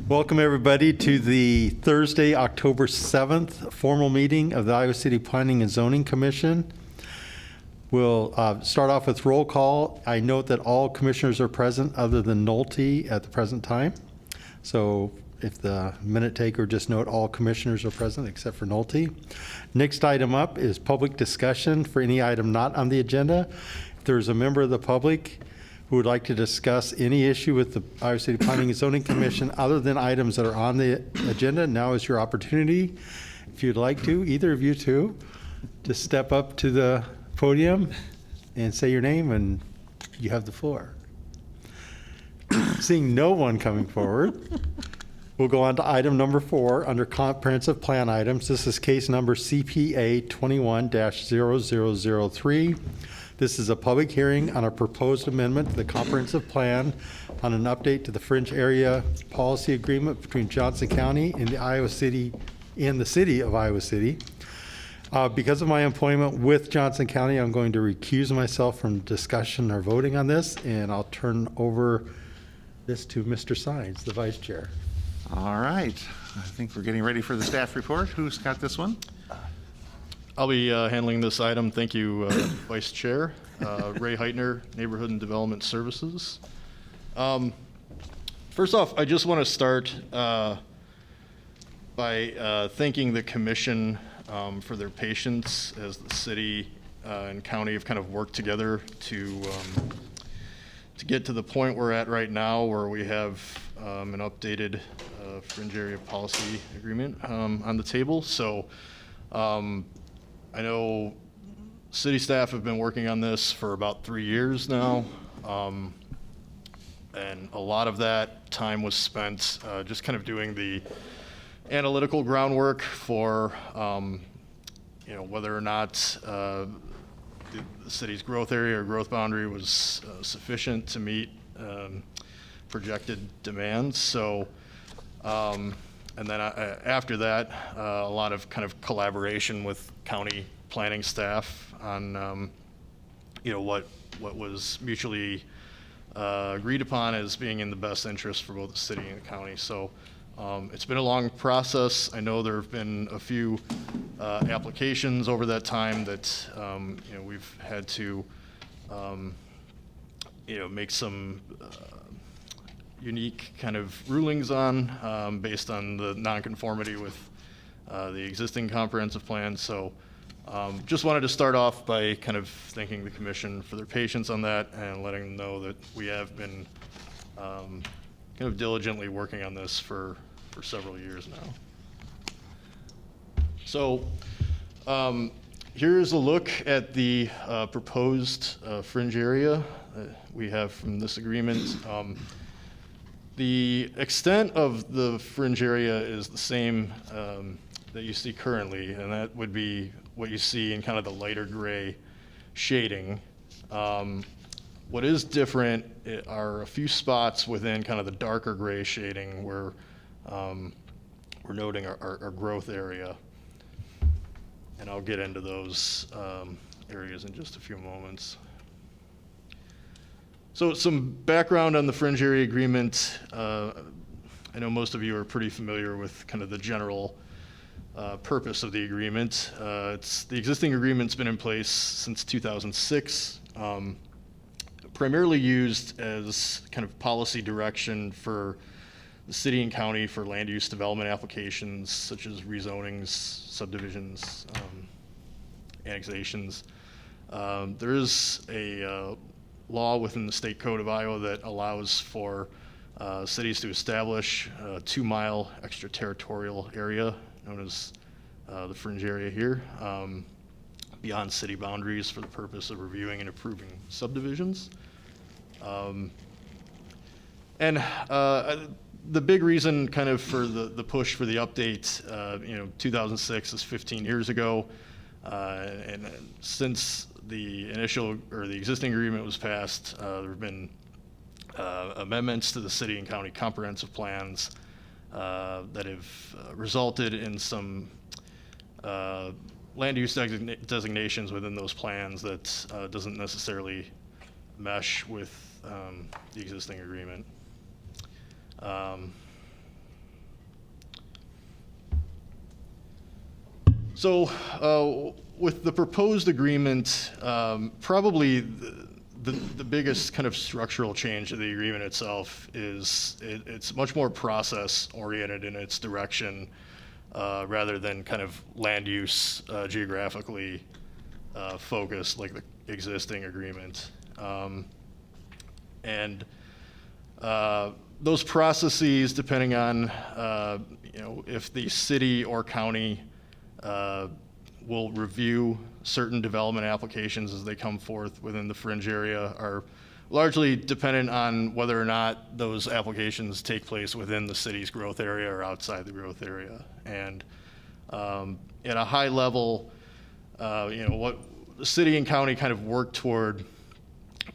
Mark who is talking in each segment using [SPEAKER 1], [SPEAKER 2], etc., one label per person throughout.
[SPEAKER 1] Welcome, everybody, to the Thursday, October 7th formal meeting of the Iowa City Planning and Zoning Commission. We'll start off with roll call. I note that all commissioners are present other than Nolte at the present time. So if the minute taker, just note all commissioners are present except for Nolte. Next item up is public discussion for any item not on the agenda. If there's a member of the public who would like to discuss any issue with the Iowa City Planning and Zoning Commission other than items that are on the agenda, now is your opportunity. If you'd like to, either of you two, just step up to the podium and say your name, and you have the floor. Seeing no one coming forward, we'll go on to item number 4 under comprehensive plan items. This is case number CPA 21-0003. This is a public hearing on a proposed amendment to the comprehensive plan on an update to the Fringe Area policy agreement between Johnson County and the city of Iowa City. Because of my employment with Johnson County, I'm going to recuse myself from discussion or voting on this, and I'll turn over this to Mr. Sines, the vice chair.
[SPEAKER 2] All right. I think we're getting ready for the staff report. Who's got this one?
[SPEAKER 3] I'll be handling this item. Thank you, Vice Chair. Ray Heitner, Neighborhood and Development Services. First off, I just want to start by thanking the Commission for their patience as the city and county have kind of worked together to get to the point we're at right now, where we have an updated Fringe Area policy agreement on the table. So I know city staff have been working on this for about 3 years now, and a lot of that time was spent just kind of doing the analytical groundwork for whether or not the city's growth area or growth boundary was sufficient to meet projected demands. So and then after that, a lot of kind of collaboration with county planning staff on, what was mutually agreed upon as being in the best interest for both the city and the county. So it's been a long process. I know there have been a few applications over that time that we've had to make some unique kind of rulings on based on the nonconformity with the existing comprehensive plan. So just wanted to start off by kind of thanking the Commission for their patience on that and letting them know that we have been kind of diligently working on this for several years now. So here's a look at the proposed Fringe Area that we have from this agreement. The extent of the Fringe Area is the same that you see currently, and that would be what you see in kind of the lighter gray shading. What is different are a few spots within kind of the darker gray shading where we're noting our growth area. And I'll get into those areas in just a few moments. So some background on the Fringe Area Agreement. I know most of you are pretty familiar with kind of the general purpose of the agreement. The existing agreement's been in place since 2006, primarily used as kind of policy direction for the city and county for land use development applications such as rezonings, subdivisions, annexations. There is a law within the State Code of Iowa that allows for cities to establish a 2-mile extraterritorial area known as the Fringe Area here, beyond city boundaries for the purpose of reviewing and approving subdivisions. The big reason kind of for the push for the update, 2006 is 15 years ago, and since the initial or the existing agreement was passed, there have been amendments to the city and county comprehensive plans that have resulted in some land use designations within those plans that doesn't necessarily mesh with the existing agreement. So with the proposed agreement, probably the biggest kind of structural change to the agreement itself is it's much more process oriented in its direction rather than kind of land use geographically focused like the existing agreement. And those processes, depending on if the city or county will review certain development applications as they come forth within the Fringe area, are largely dependent on whether or not those applications take place within the city's growth area or outside the growth area. And at a high level, what the city and county kind of work toward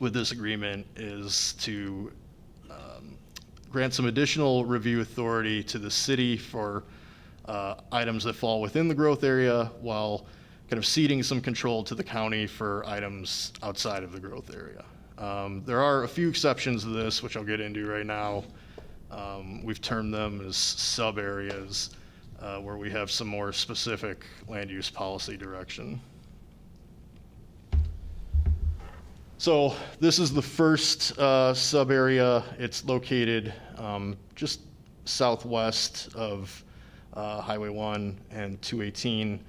[SPEAKER 3] with this agreement is to grant some additional review authority to the city for items that fall within the growth area, while kind of ceding some control to the county for items outside of the growth area. There are a few exceptions to this, which I'll get into right now. We've termed them as sub-areas, where we have some more specific land use policy direction. So this is the first sub-area. It's located just southwest of Highway 1 and 218.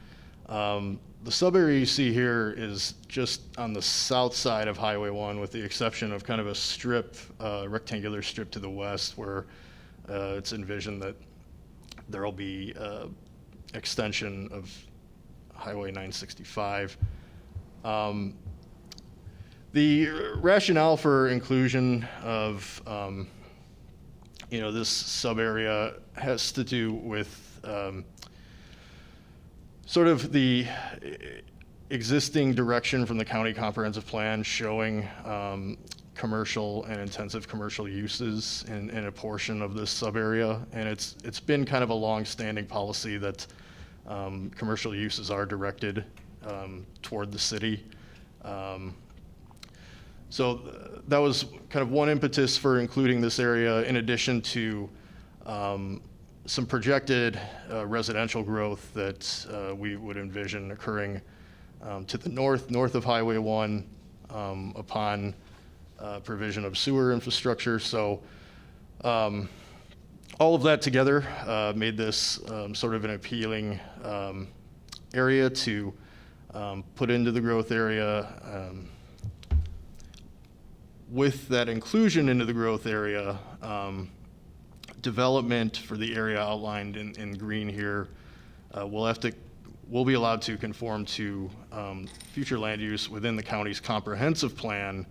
[SPEAKER 3] The sub-area you see here is just on the south side of Highway 1, with the exception of kind of a strip, rectangular strip to the west, where it's envisioned that there will be extension of Highway 965. The rationale for inclusion of this sub-area has to do with sort of the existing direction from the county comprehensive plan showing commercial and intensive commercial uses in a portion of this sub-area. And it's been kind of a long-standing policy that commercial uses are directed toward the city. So that was kind of one impetus for including this area, in addition to some projected residential growth that we would envision occurring to the north of Highway 1 upon provision of sewer infrastructure. So all of that together made this sort of an appealing area to put into the growth area. With that inclusion into the growth area, development for the area outlined in green here will be allowed to conform to future land use within the county's comprehensive plan,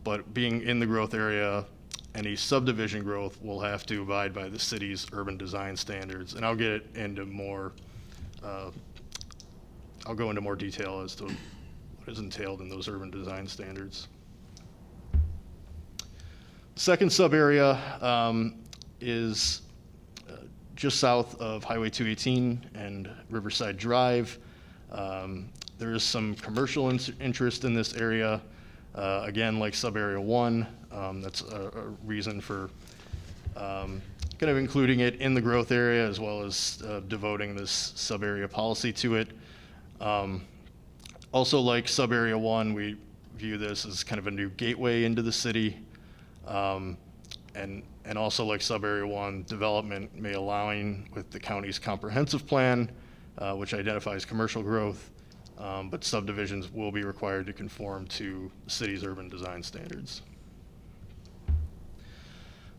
[SPEAKER 3] but being in the growth area, any subdivision growth will have to abide by the city's urban design standards. And I'll get into more, I'll go into more detail as to what is entailed in those urban design standards. Second sub-area is just south of Highway 218 and Riverside Drive. There is some commercial interest in this area. Again, like sub-area 1, that's a reason for kind of including it in the growth area, as well as devoting this sub-area policy to it. Also, like sub-area 1, we view this as kind of a new gateway into the city. And also, like sub-area 1, development may align with the county's comprehensive plan, which identifies commercial growth, but subdivisions will be required to conform to the city's urban design standards.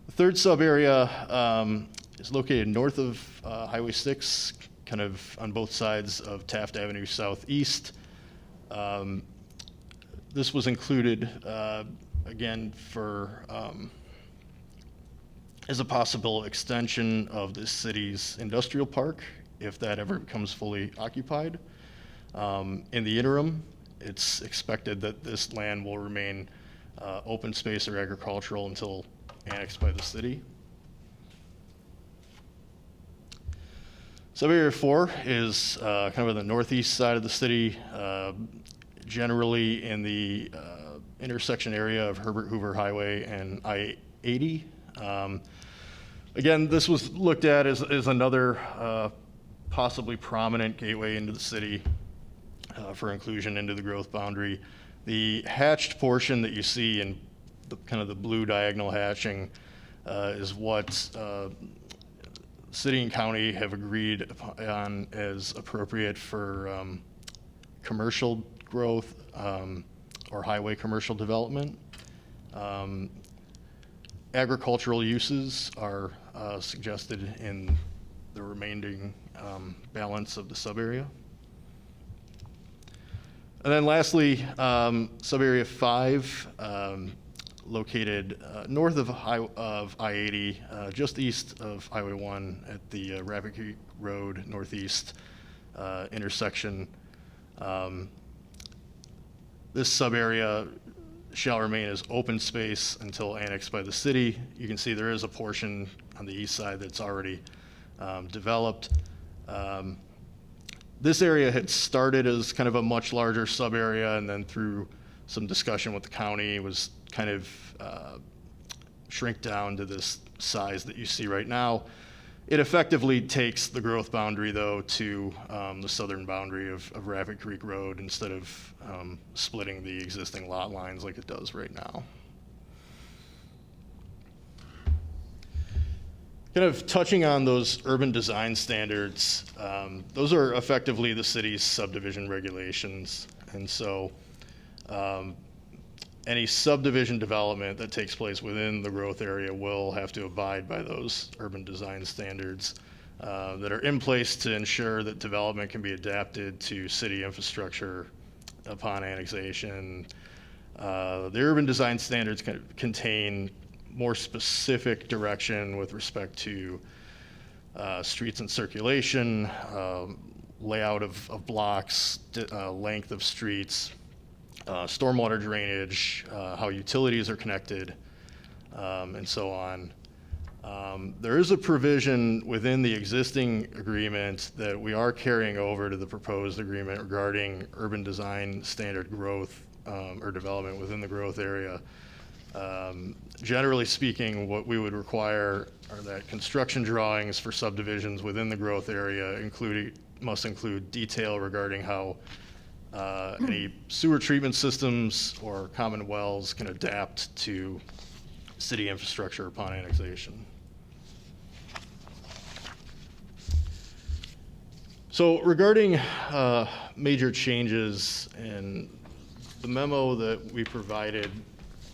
[SPEAKER 3] The third sub-area is located north of Highway 6, kind of on both sides of Taft Avenue Southeast. This was included again for as a possible extension of the city's industrial park, if that ever becomes fully occupied. In the interim, it's expected that this land will remain open space or agricultural until annexed by the city. Sub-area 4 is kind of on the northeast side of the city, generally in the intersection area of Herbert Hoover Highway and I-80. Again, this was looked at as another possibly prominent gateway into the city for inclusion into the growth boundary. The hatched portion that you see in the kind of the blue diagonal hatching is what city and county have agreed upon as appropriate for commercial growth or highway commercial development. Agricultural uses are suggested in the remaining balance of the sub-area. And then lastly, sub-area 5, located north of I-80, just east of Highway 1 at the Rapid Creek Road Northeast intersection. This sub-area shall remain as open space until annexed by the city. You can see there is a portion on the east side that's already developed. This area had started as kind of a much larger sub-area, and then through some discussion with the county was kind of shrink down to this size that you see right now. It effectively takes the growth boundary, though, to the southern boundary of Rapid Creek Road instead of splitting the existing lot lines like it does right now. Kind of touching on those urban design standards, those are effectively the city's subdivision regulations. And so any subdivision development that takes place within the growth area will have to abide by those urban design standards that are in place to ensure that development can be adapted to city infrastructure upon annexation. The urban design standards contain more specific direction with respect to streets and circulation, layout of blocks, length of streets, stormwater drainage, how utilities are connected, and so on. There is a provision within the existing agreement that we are carrying over to the proposed agreement regarding urban design standard growth or development within the growth area. Generally speaking, what we would require are that construction drawings for subdivisions within the growth area must include detail regarding how any sewer treatment systems or common wells can adapt to city infrastructure upon annexation. So regarding major changes, and the memo that we provided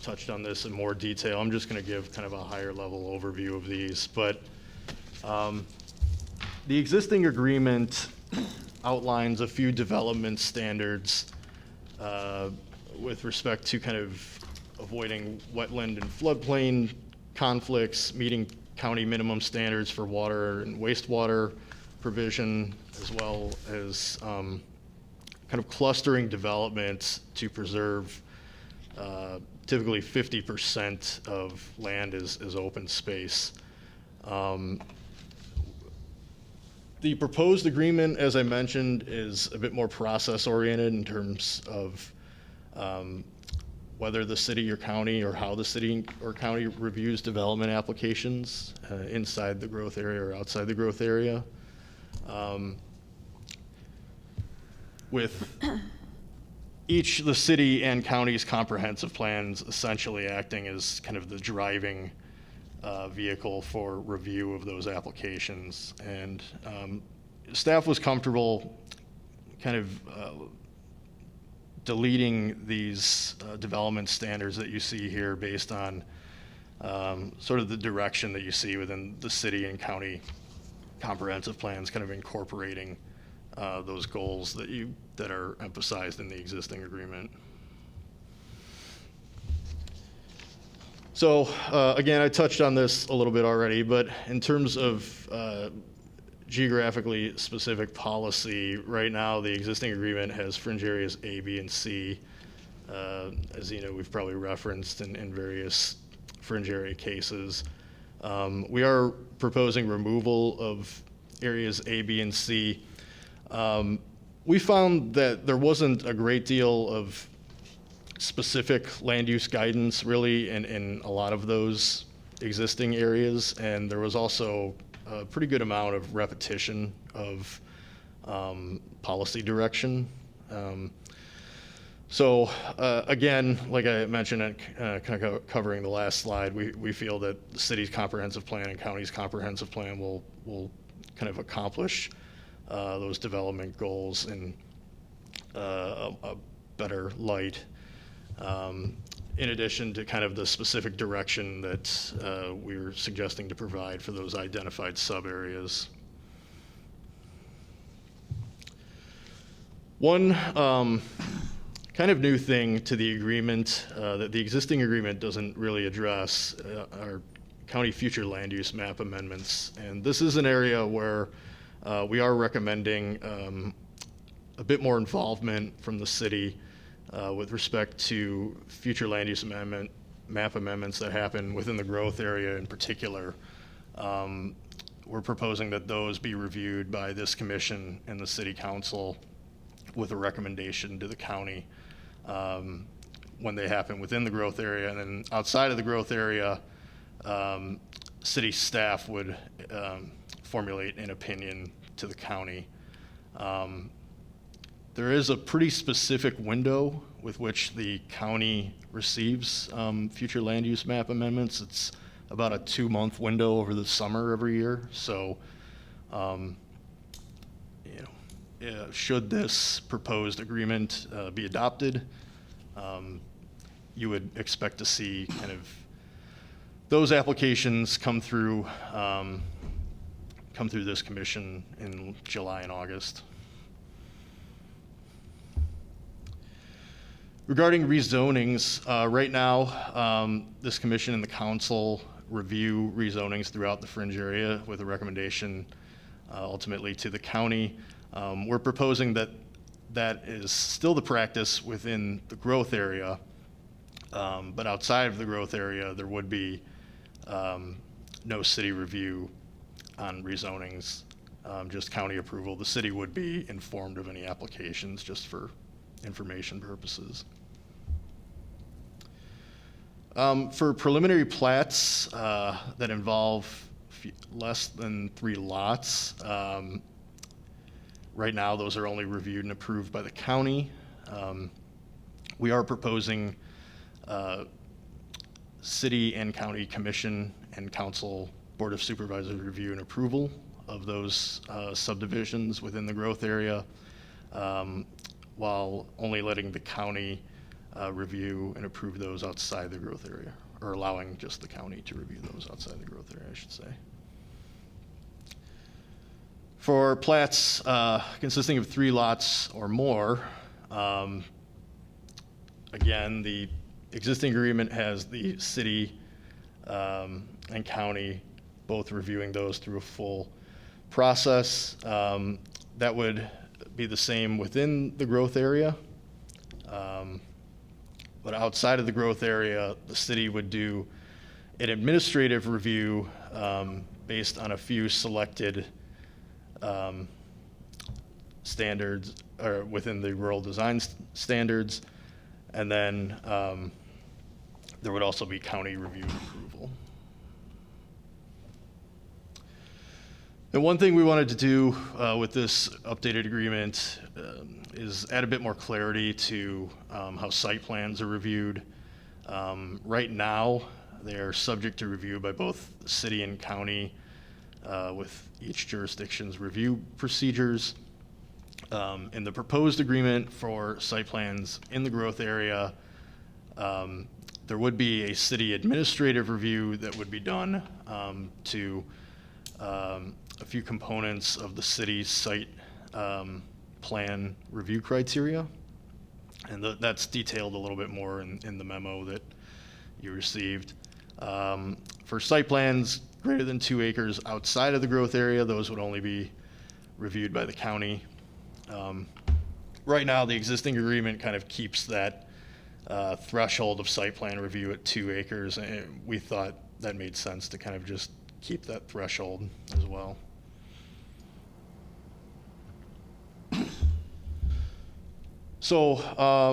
[SPEAKER 3] touched on this in more detail. I'm just going to give kind of a higher level overview of these, but the existing agreement outlines a few development standards with respect to kind of avoiding wetland and floodplain conflicts, meeting county minimum standards for water and wastewater provision, as well as kind of clustering development to preserve typically 50% of land is open space. The proposed agreement, as I mentioned, is a bit more process-oriented in terms of whether the city or county, or how the city or county reviews development applications inside the growth area or outside the growth area. With the city and county's comprehensive plans essentially acting as kind of the driving vehicle for review of those applications. And staff was comfortable kind of deleting these development standards that you see here based on sort of the direction that you see within the city and county comprehensive plans, kind of incorporating those goals that are emphasized in the existing agreement. So again, I touched on this a little bit already, but in terms of geographically specific policy, right now the existing agreement has fringe areas A, B, and C. As you know, we've probably referenced in various fringe area cases. We are proposing removal of areas A, B, and C. We found that there wasn't a great deal of specific land use guidance really in a lot of those existing areas, and there was also a pretty good amount of repetition of policy direction. So again, like I mentioned, kind of covering the last slide, we feel that the city's comprehensive plan and county's comprehensive plan will kind of accomplish those development goals in a better light. In addition to kind of the specific direction that we're suggesting to provide for those identified sub-areas. One kind of new thing to the agreement that the existing agreement doesn't really address are county future land use map amendments. And this is an area where we are recommending a bit more involvement from the city with respect to future land use map amendments that happen within the growth area in particular. We're proposing that those be reviewed by this commission and the city council with a recommendation to the county when they happen within the growth area. And then outside of the growth area, city staff would formulate an opinion to the county. There is a pretty specific window with which the county receives future land use map amendments. It's about a 2-month window over the summer every year. So, should this proposed agreement be adopted, you would expect to see kind of those applications come through this commission in July and August. Regarding rezonings, right now, this commission and the council review rezonings throughout the Fringe area with a recommendation ultimately to the county. We're proposing that that is still the practice within the growth area, but outside of the growth area, there would be no city review on rezonings, just county approval. The city would be informed of any applications just for information purposes. For preliminary plats that involve less than 3 lots, right now those are only reviewed and approved by the county. We are proposing city and county commission and council board of supervisors review and approval of those subdivisions within the growth area, while only letting the county review and approve those outside the growth area, or allowing just the county to review those outside the growth area, I should say. For plats consisting of 3 lots or more, again, the existing agreement has the city and county both reviewing those through a full process. That would be the same within the growth area. But outside of the growth area, the city would do an administrative review based on a few selected standards, or within the rural design standards, and then there would also be county review and approval. And one thing we wanted to do with this updated agreement is add a bit more clarity to how site plans are reviewed. Right now, they are subject to review by both the city and county with each jurisdiction's review procedures. In the proposed agreement for site plans in the growth area, there would be a city administrative review that would be done to a few components of the city's site plan review criteria. And that's detailed a little bit more in the memo that you received. For site plans greater than 2 acres outside of the growth area, those would only be reviewed by the county. Right now, the existing agreement kind of keeps that threshold of site plan review at 2 acres, and we thought that made sense to kind of just keep that threshold as well. So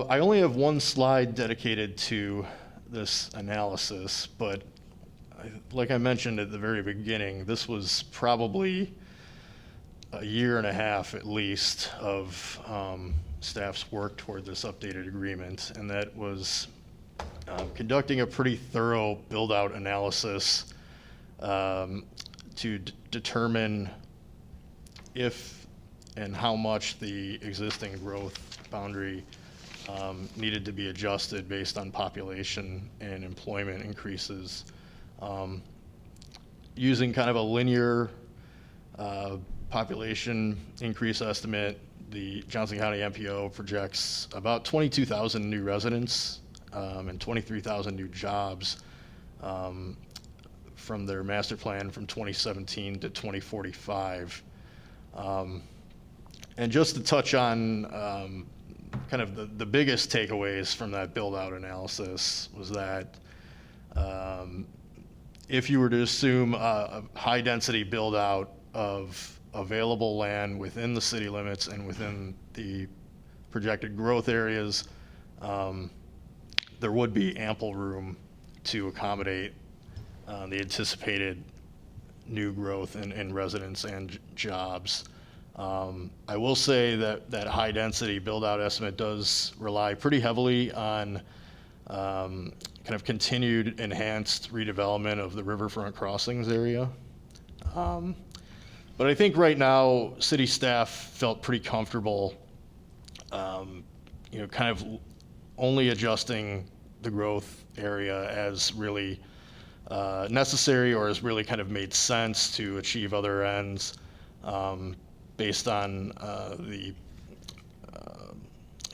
[SPEAKER 3] I only have one slide dedicated to this analysis, but like I mentioned at the very beginning, this was probably a year and a half at least of staff's work toward this updated agreement, and that was conducting a pretty thorough build-out analysis to determine if and how much the existing growth boundary needed to be adjusted based on population and employment increases. Using kind of a linear population increase estimate, the Johnson County MPO projects about 22,000 new residents and 23,000 new jobs from their master plan from 2017 to 2045. And just to touch on kind of the biggest takeaways from that build-out analysis was that if you were to assume a high-density build-out of available land within the city limits and within the projected growth areas, there would be ample room to accommodate the anticipated new growth in residents and jobs. I will say that high-density build-out estimate does rely pretty heavily on kind of continued enhanced redevelopment of the riverfront crossings area. But I think right now, city staff felt pretty comfortable, kind of only adjusting the growth area as really necessary or has really kind of made sense to achieve other ends based on the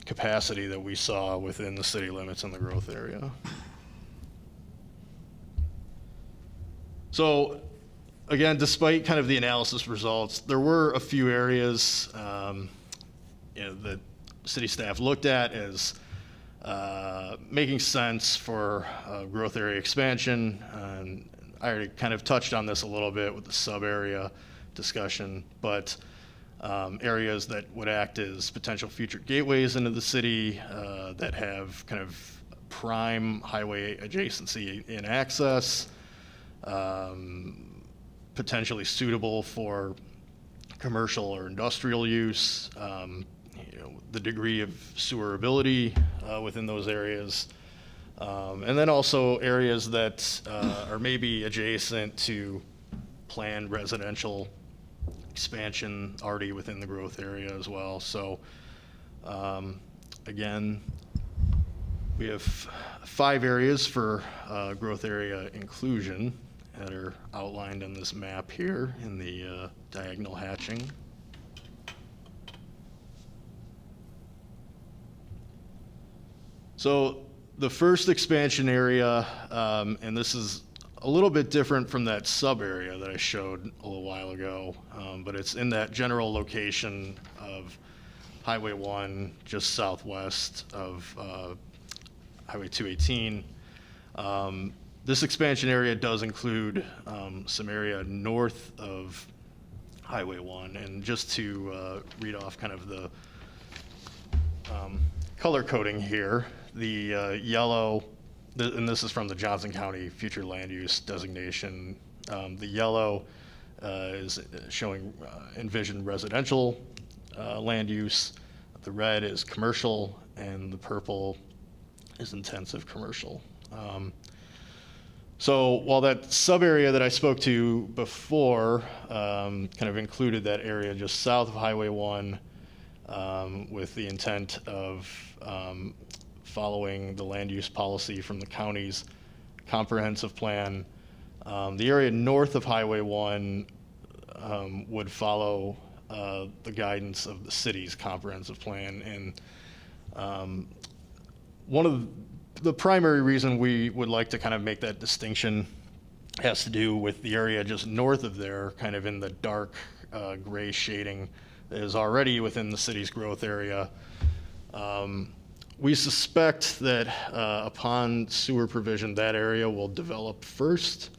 [SPEAKER 3] capacity that we saw within the city limits in the growth area. So again, despite kind of the analysis results, there were a few areas that city staff looked at as making sense for growth area expansion. And I already kind of touched on this a little bit with the sub-area discussion, but areas that would act as potential future gateways into the city that have kind of prime highway adjacency in access, potentially suitable for commercial or industrial use, the degree of sewerability within those areas, and then also areas that are maybe adjacent to planned residential expansion already within the growth area as well. So again, we have 5 areas for growth area inclusion that are outlined in this map here in the diagonal hatching. So the first expansion area, and this is a little bit different from that sub area that I showed a little while ago, but it's in that general location of Highway 1, just southwest of Highway 218. This expansion area does include some area north of Highway 1, and just to read off kind of the color coding here, the yellow, and this is from the Johnson County Future Land Use Designation. The yellow is showing envisioned residential land use. The red is commercial, and the purple is intensive commercial. So while that sub area that I spoke to before kind of included that area just south of Highway 1 with the intent of following the land use policy from the county's comprehensive plan, the area north of Highway 1 would follow the guidance of the city's comprehensive plan. And one of the primary reason we would like to kind of make that distinction has to do with the area just north of there, kind of in the dark gray shading that is already within the city's growth area. We suspect that upon sewer provision, that area will develop first.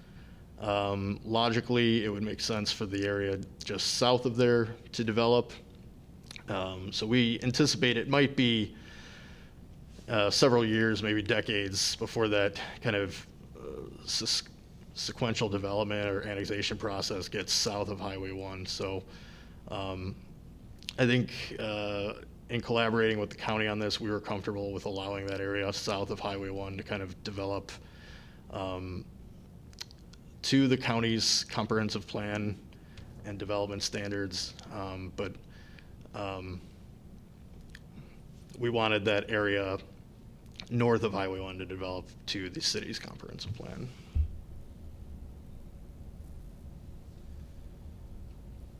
[SPEAKER 3] Logically, it would make sense for the area just south of there to develop. So we anticipate it might be several years, maybe decades, before that kind of sequential development or annexation process gets south of Highway 1. So I think in collaborating with the county on this, we were comfortable with allowing that area south of Highway 1 to kind of develop to the county's comprehensive plan and development standards, but we wanted that area north of Highway 1 to develop to the city's comprehensive plan.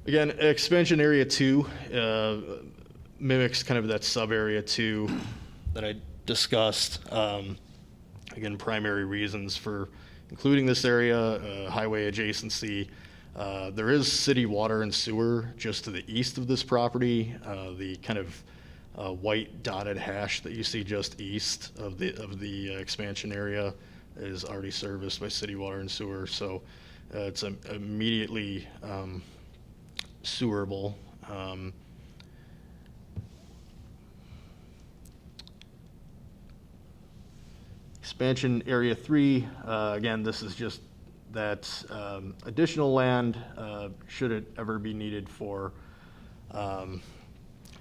[SPEAKER 3] Again, expansion area 2 mimics kind of that sub area 2 that I discussed. Again, primary reasons for including this area, highway adjacency. There is city water and sewer just to the east of this property. The kind of white dotted hash that you see just east of the expansion area is already serviced by city water and sewer, so it's immediately sewerable. Expansion area 3, again, this is just that additional land, should it ever be needed for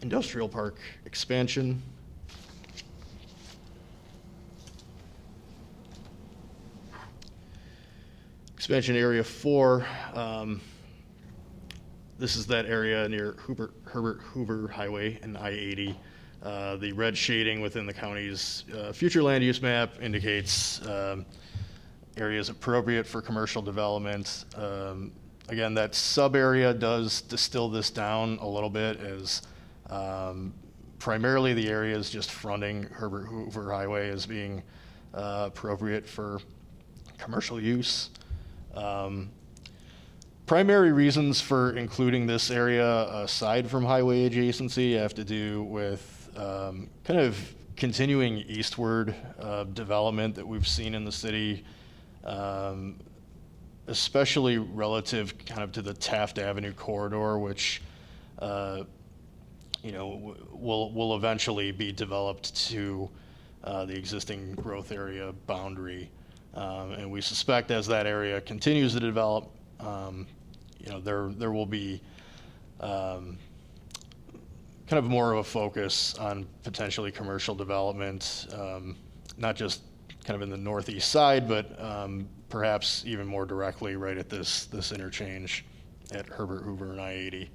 [SPEAKER 3] industrial park expansion. Expansion area 4, this is that area near Herbert Hoover Highway and I-80. The red shading within the county's future land use map indicates areas appropriate for commercial development. Again, that sub area does distill this down a little bit as primarily the areas just fronting Herbert Hoover Highway as being appropriate for commercial use. Primary reasons for including this area aside from highway adjacency have to do with kind of continuing eastward development that we've seen in the city, especially relative kind of to the Taft Avenue corridor, which will eventually be developed to the existing growth area boundary. And we suspect as that area continues to develop, there will be kind of more of a focus on potentially commercial development, not just kind of in the northeast side, but perhaps even more directly right at this interchange at Herbert Hoover and I-80.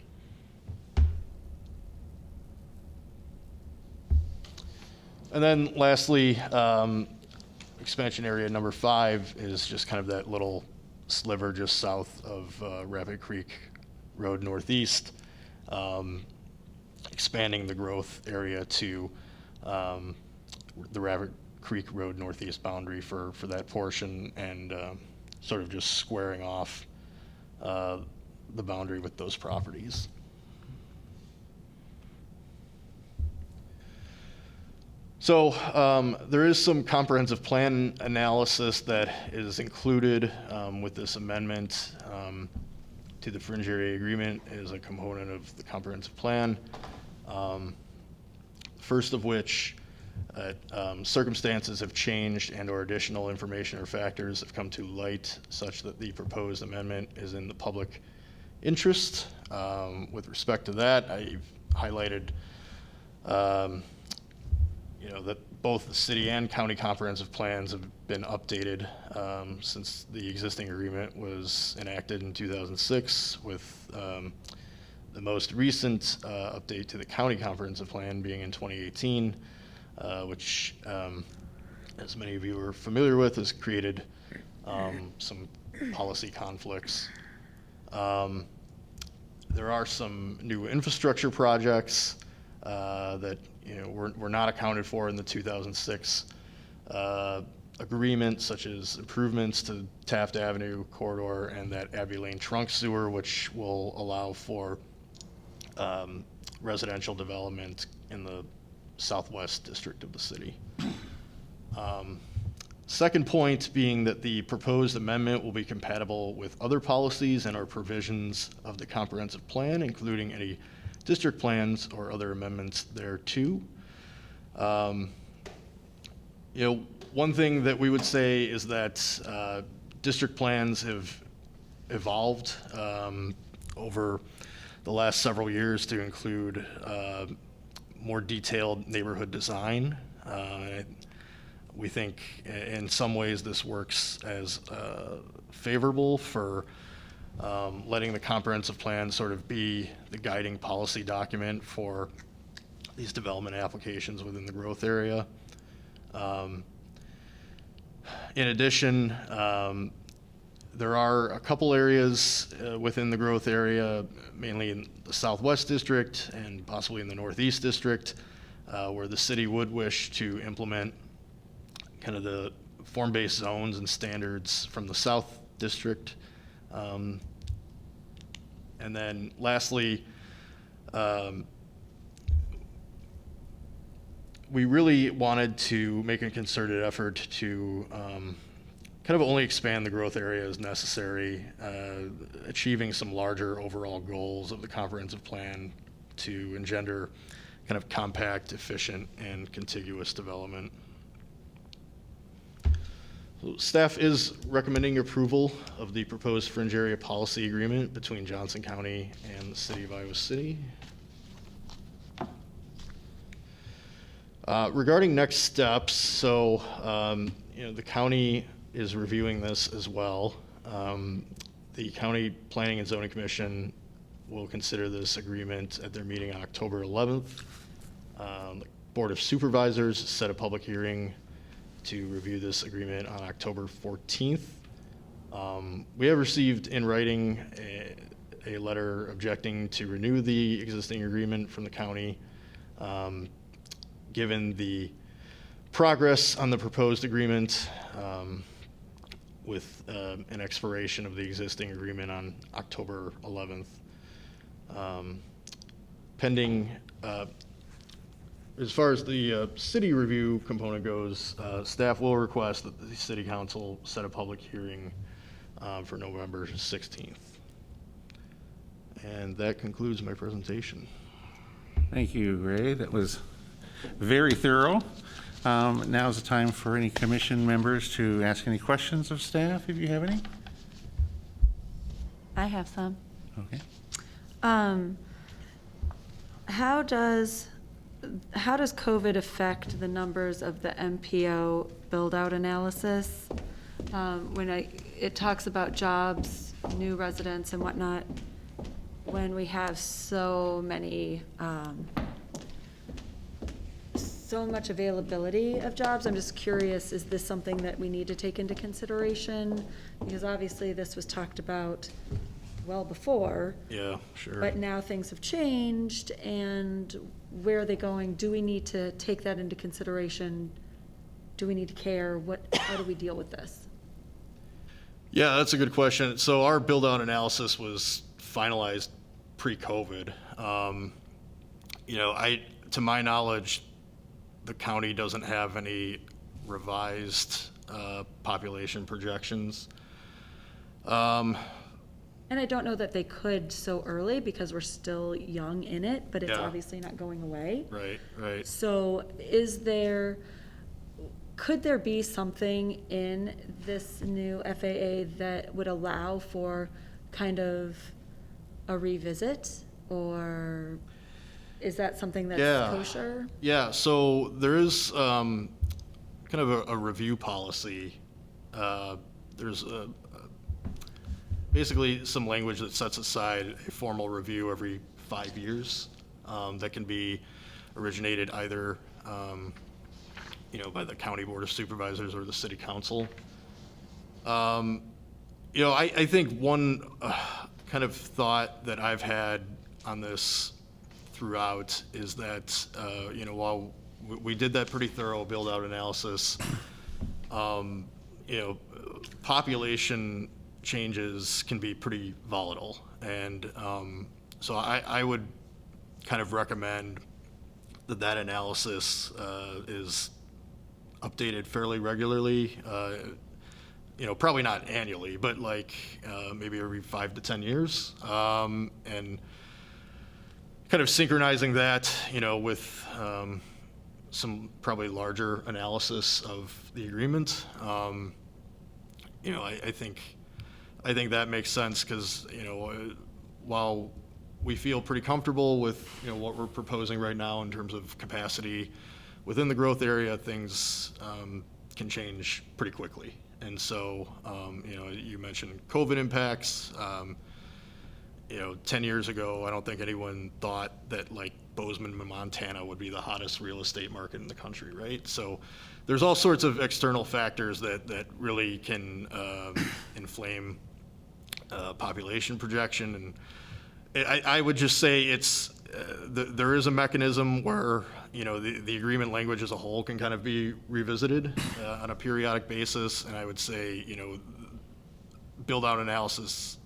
[SPEAKER 3] And then lastly, expansion area number 5 is just kind of that little sliver just south of Rapid Creek Road Northeast, expanding the growth area to the Rapid Creek Road Northeast boundary for that portion, and sort of just squaring off the boundary with those properties. So there is some comprehensive plan analysis that is included with this amendment to the Fringe Area Agreement as a component of the comprehensive plan. First of which, circumstances have changed and/or additional information or factors have come to light such that the proposed amendment is in the public interest. With respect to that, I've highlighted that both the city and county comprehensive plans have been updated since the existing agreement was enacted in 2006, with the most recent update to the county comprehensive plan being in 2018, which, as many of you are familiar with, has created some policy conflicts. There are some new infrastructure projects that were not accounted for in the 2006 agreement, such as improvements to Taft Avenue corridor and that Abbey Lane trunk sewer, which will allow for residential development in the southwest district of the city. Second point being that the proposed amendment will be compatible with other policies and or provisions of the comprehensive plan, including any district plans or other amendments thereto. One thing that we would say is that district plans have evolved over the last several years to include more detailed neighborhood design. We think in some ways this works as favorable for letting the comprehensive plan sort of be the guiding policy document for these development applications within the growth area. In addition, there are a couple areas within the growth area, mainly in the Southwest District and possibly in the Northeast District, where the city would wish to implement kind of the form-based zones and standards from the South District. And then lastly, we really wanted to make a concerted effort to kind of only expand the growth area as necessary, achieving some larger overall goals of the comprehensive plan to engender kind of compact, efficient, and contiguous development. So staff is recommending approval of the proposed Fringe Area Policy Agreement between Johnson County and the City of Iowa City. Regarding next steps, so the county is reviewing this as well. The County Planning and Zoning Commission will consider this agreement at their meeting on October 11th. The Board of Supervisors set a public hearing to review this agreement on October 14th. We have received in writing a letter objecting to renew the existing agreement from the county. Given the progress on the proposed agreement, with an expiration of the existing agreement on October 11th. Pending, as far as the city review component goes, staff will request that the city council set a public hearing for November 16th. And that concludes my presentation.
[SPEAKER 2] Thank you, Ray. That was very thorough. Now is the time for any commission members to ask any questions of staff, if you have any.
[SPEAKER 4] I have some.
[SPEAKER 2] Okay.
[SPEAKER 4] How does COVID affect the numbers of the MPO build-out analysis? It talks about jobs, new residents and whatnot, when we have so many, so much availability of jobs. I'm just curious, is this something that we need to take into consideration? Because obviously this was talked about well before.
[SPEAKER 3] Yeah, sure.
[SPEAKER 4] But now things have changed, and where are they going? Do we need to take that into consideration? Do we need to care? How do we deal with this?
[SPEAKER 3] Yeah, that's a good question. So our build-out analysis was finalized pre-COVID. To my knowledge, the county doesn't have any revised population projections.
[SPEAKER 4] And I don't know that they could so early because we're still young in it, but it's
[SPEAKER 3] Yeah.
[SPEAKER 4] obviously not going away.
[SPEAKER 3] Right.
[SPEAKER 4] So could there be something in this new FAA that would allow for kind of a revisit, or is that something that's kosher?
[SPEAKER 3] Yeah, so there is kind of a review policy. There's basically some language that sets aside a formal review every 5 years that can be originated either by the County Board of Supervisors or the City Council. I think one kind of thought that I've had on this throughout is that, while we did that pretty thorough build-out analysis, population changes can be pretty volatile. And so I would kind of recommend that analysis is updated fairly regularly, probably not annually, but maybe every 5 to 10 years. And kind of synchronizing that, with some probably larger analysis of the agreement. I think that makes sense because, while we feel pretty comfortable with, what we're proposing right now in terms of capacity. Within the growth area, things can change pretty quickly. And so, you mentioned COVID impacts. 10 years ago, I don't think anyone thought that like Bozeman, Montana would be the hottest real estate market in the country, right? So there's all sorts of external factors that really can inflame population projection. And I would just say there is a mechanism where, the agreement language as a whole can kind of be revisited on a periodic basis. And I would say, build out analyses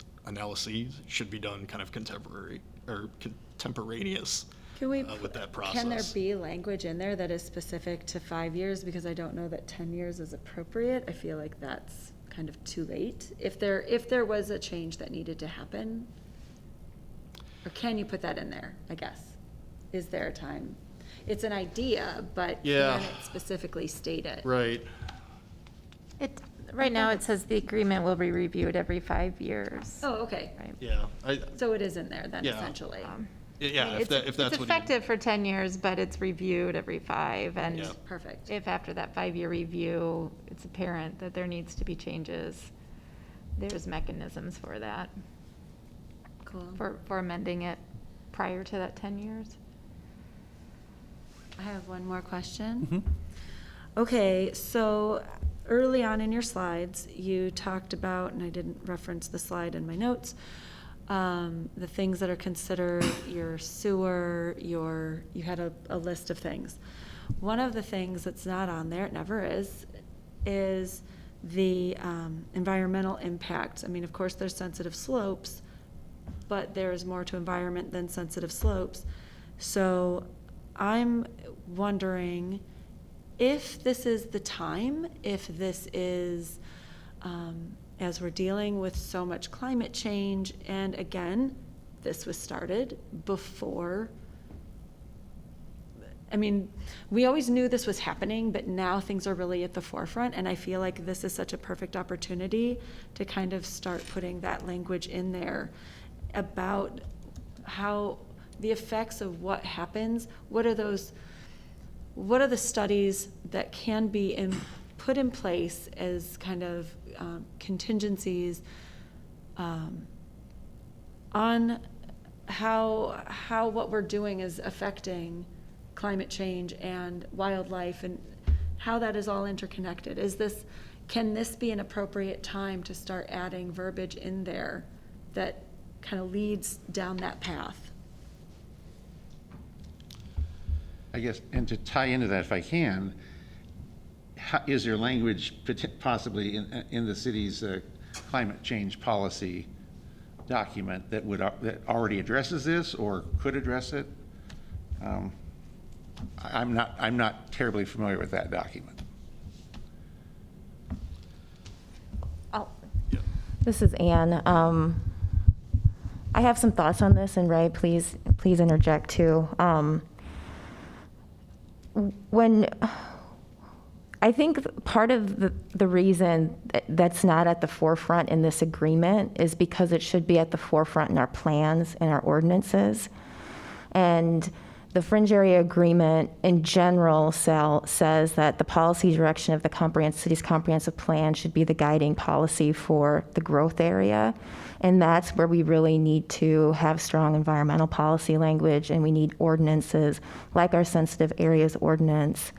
[SPEAKER 3] should be done kind of contemporaneous with that process.
[SPEAKER 4] Can there be language in there that is specific to 5 years? Because I don't know that 10 years is appropriate. I feel like that's kind of too late. If there was a change that needed to happen, or can you put that in there, I guess? Is there a time? It's an idea, but can it specifically state it?
[SPEAKER 3] Right.
[SPEAKER 5] Right now, it says the agreement will be reviewed every 5 years.
[SPEAKER 4] Oh, okay.
[SPEAKER 5] Right.
[SPEAKER 3] Yeah.
[SPEAKER 4] So it is in there then,
[SPEAKER 3] Yeah.
[SPEAKER 4] essentially.
[SPEAKER 3] Yeah. If that's
[SPEAKER 5] It's
[SPEAKER 3] what
[SPEAKER 5] effective for 10 years, but it's reviewed every 5. And
[SPEAKER 3] Yeah.
[SPEAKER 4] Perfect.
[SPEAKER 5] if after that 5-year review, it's apparent that there needs to be changes, there's mechanisms for that,
[SPEAKER 4] Cool.
[SPEAKER 5] for amending it prior to that 10 years.
[SPEAKER 4] I have one more question. Okay, so early on in your slides, you talked about, and I didn't reference the slide in my notes, the things that are considered your sewer, you had a list of things. One of the things that's not on there, it never is the environmental impacts. I mean, of course, there's sensitive slopes, but there is more to environment than sensitive slopes. So I'm wondering if this is the time, if this is, as we're dealing with so much climate change, and again, this was started before, I mean, we always knew this was happening, but now things are really at the forefront, and I feel like this is such a perfect opportunity to kind of start putting that language in there about how the effects of what happens, what are the studies that can be put in place as kind of contingencies on how what we're doing is affecting climate change and wildlife, and how that is all interconnected. Can this be an appropriate time to start adding verbiage in there that kind of leads down that path?
[SPEAKER 2] I guess, and to tie into that if I can, is there language possibly in the city's climate change policy document that already addresses this or could address it? I'm not terribly familiar with that document.
[SPEAKER 6] This is Anne. I have some thoughts on this, and Ray, please interject too. I think part of the reason that's not at the forefront in this agreement is because it should be at the forefront in our plans and our ordinances. And the Fringe Area Agreement in general says that the policy direction of the city's comprehensive plan should be the guiding policy for the growth area. And that's where we really need to have strong environmental policy language, and we need ordinances like our sensitive areas ordinance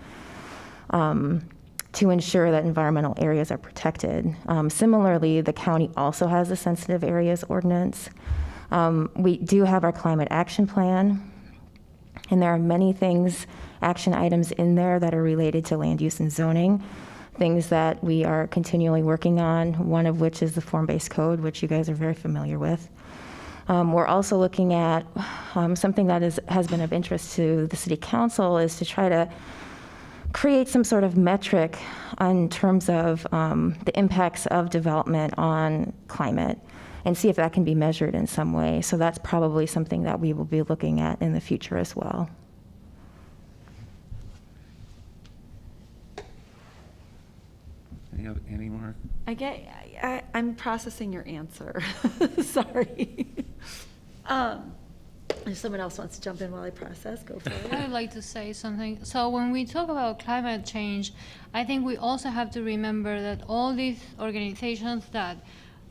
[SPEAKER 6] to ensure that environmental areas are protected. Similarly, the county also has a sensitive areas ordinance. We do have our climate action plan, and there are many things, action items in there that are related to land use and zoning, things that we are continually working on, one of which is the form-based code, which you guys are very familiar with. We're also looking at something that has been of interest to the city council, is to try to create some sort of metric in terms of the impacts of development on climate, and see if that can be measured in some way. So that's probably something that we will be looking at in the future as well.
[SPEAKER 2] Any more?
[SPEAKER 4] I'm processing your answer. Sorry. If someone else wants to jump in while I process, go for
[SPEAKER 7] I
[SPEAKER 4] it.
[SPEAKER 7] would like to say something. So when we talk about climate change, I think we also have to remember that all these organizations that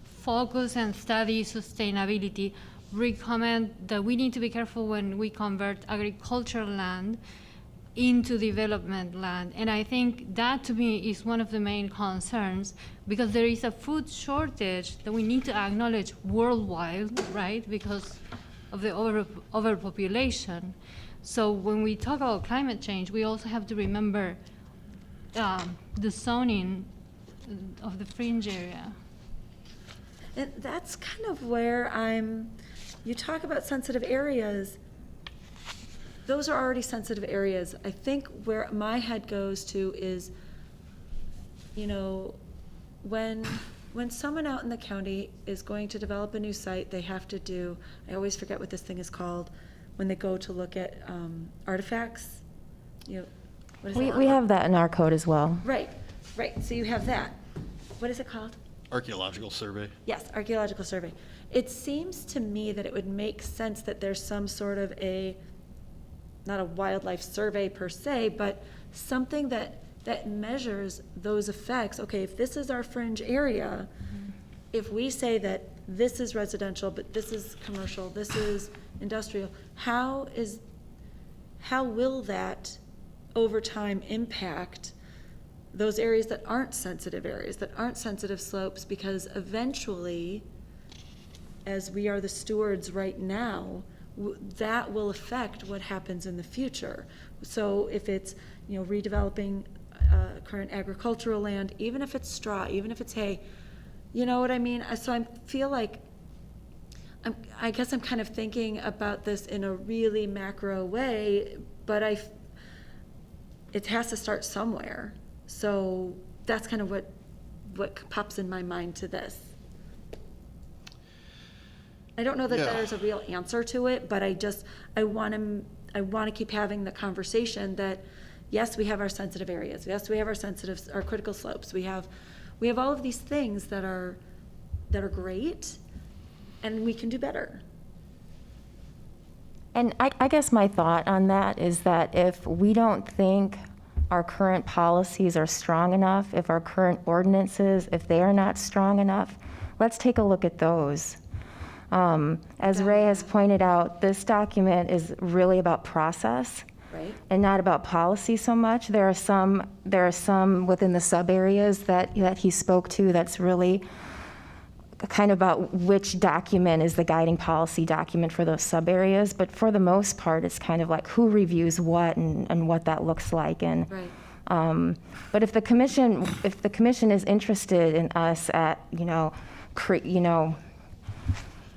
[SPEAKER 7] focus and study sustainability recommend that we need to be careful when we convert agricultural land into development land. And I think that to me is one of the main concerns, because there is a food shortage that we need to acknowledge worldwide, right? Because of the overpopulation. So when we talk about climate change, we also have to remember the zoning of the fringe area.
[SPEAKER 4] And that's kind of where you talk about sensitive areas. Those are already sensitive areas. I think where my head goes to is, you know, when someone out in the county is going to develop a new site, they have to do, I always forget what this thing is called, when they go to look at artifacts, you know, what is it?
[SPEAKER 6] We have that in our code as well.
[SPEAKER 4] Right, so you have that. What is it called?
[SPEAKER 3] Archaeological Survey.
[SPEAKER 4] Yes, Archaeological Survey. It seems to me that it would make sense that there's some sort of not a wildlife survey per se, but something that measures those effects. Okay, if this is our fringe area, if we say that this is residential, but this is commercial, this is industrial, how will that over time impact those areas that aren't sensitive areas, that aren't sensitive slopes? Because eventually, as we are the stewards right now, that will affect what happens in the future. So if it's, you know, redeveloping current agricultural land, even if it's straw, even if it's hay, you know what I mean? So I feel like, I guess I'm kind of thinking about this in a really macro way, but it has to start somewhere. So that's kind of what pops in my mind to this. I don't know that
[SPEAKER 3] Yeah.
[SPEAKER 4] there's a real answer to it, but I want to keep having the conversation that, yes, we have our sensitive areas. Yes, we have our critical slopes. We have all of these things that are great, and we can do better.
[SPEAKER 6] And I guess my thought on that is that if we don't think our current policies are strong enough, if our current ordinances, if they are not strong enough, let's take a look at those. As Ray has pointed out, this document is really about process.
[SPEAKER 4] Right.
[SPEAKER 6] And not about policy so much. There are some within the sub areas that he spoke to that's really kind of about which document is the guiding policy document for those sub areas. But for the most part, it's kind of like who reviews what and what that looks like. And
[SPEAKER 4] Right.
[SPEAKER 6] but if the commission is interested in us at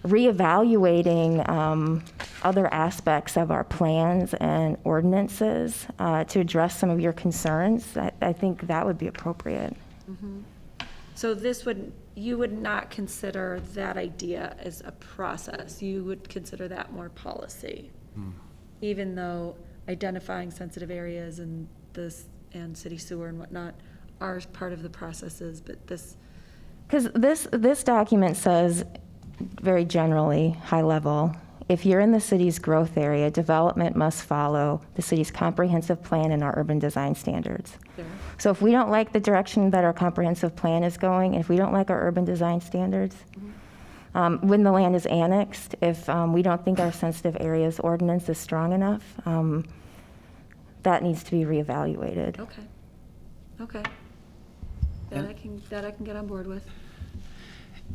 [SPEAKER 6] reevaluating other aspects of our plans and ordinances to address some of your concerns, I think that would be appropriate.
[SPEAKER 4] So you would not consider that idea as a process. You would consider that more policy, even though identifying sensitive areas and city sewer and whatnot are part of the processes, but this.
[SPEAKER 6] Because this document says, very generally, high level, if you're in the city's growth area, development must follow the city's comprehensive plan and our urban design standards.
[SPEAKER 4] There.
[SPEAKER 6] So if we don't like the direction that our comprehensive plan is going, if we don't like our urban design standards, when the land is annexed, if we don't think our sensitive areas ordinance is strong enough, that needs to be reevaluated.
[SPEAKER 4] Okay. That I can get on board with.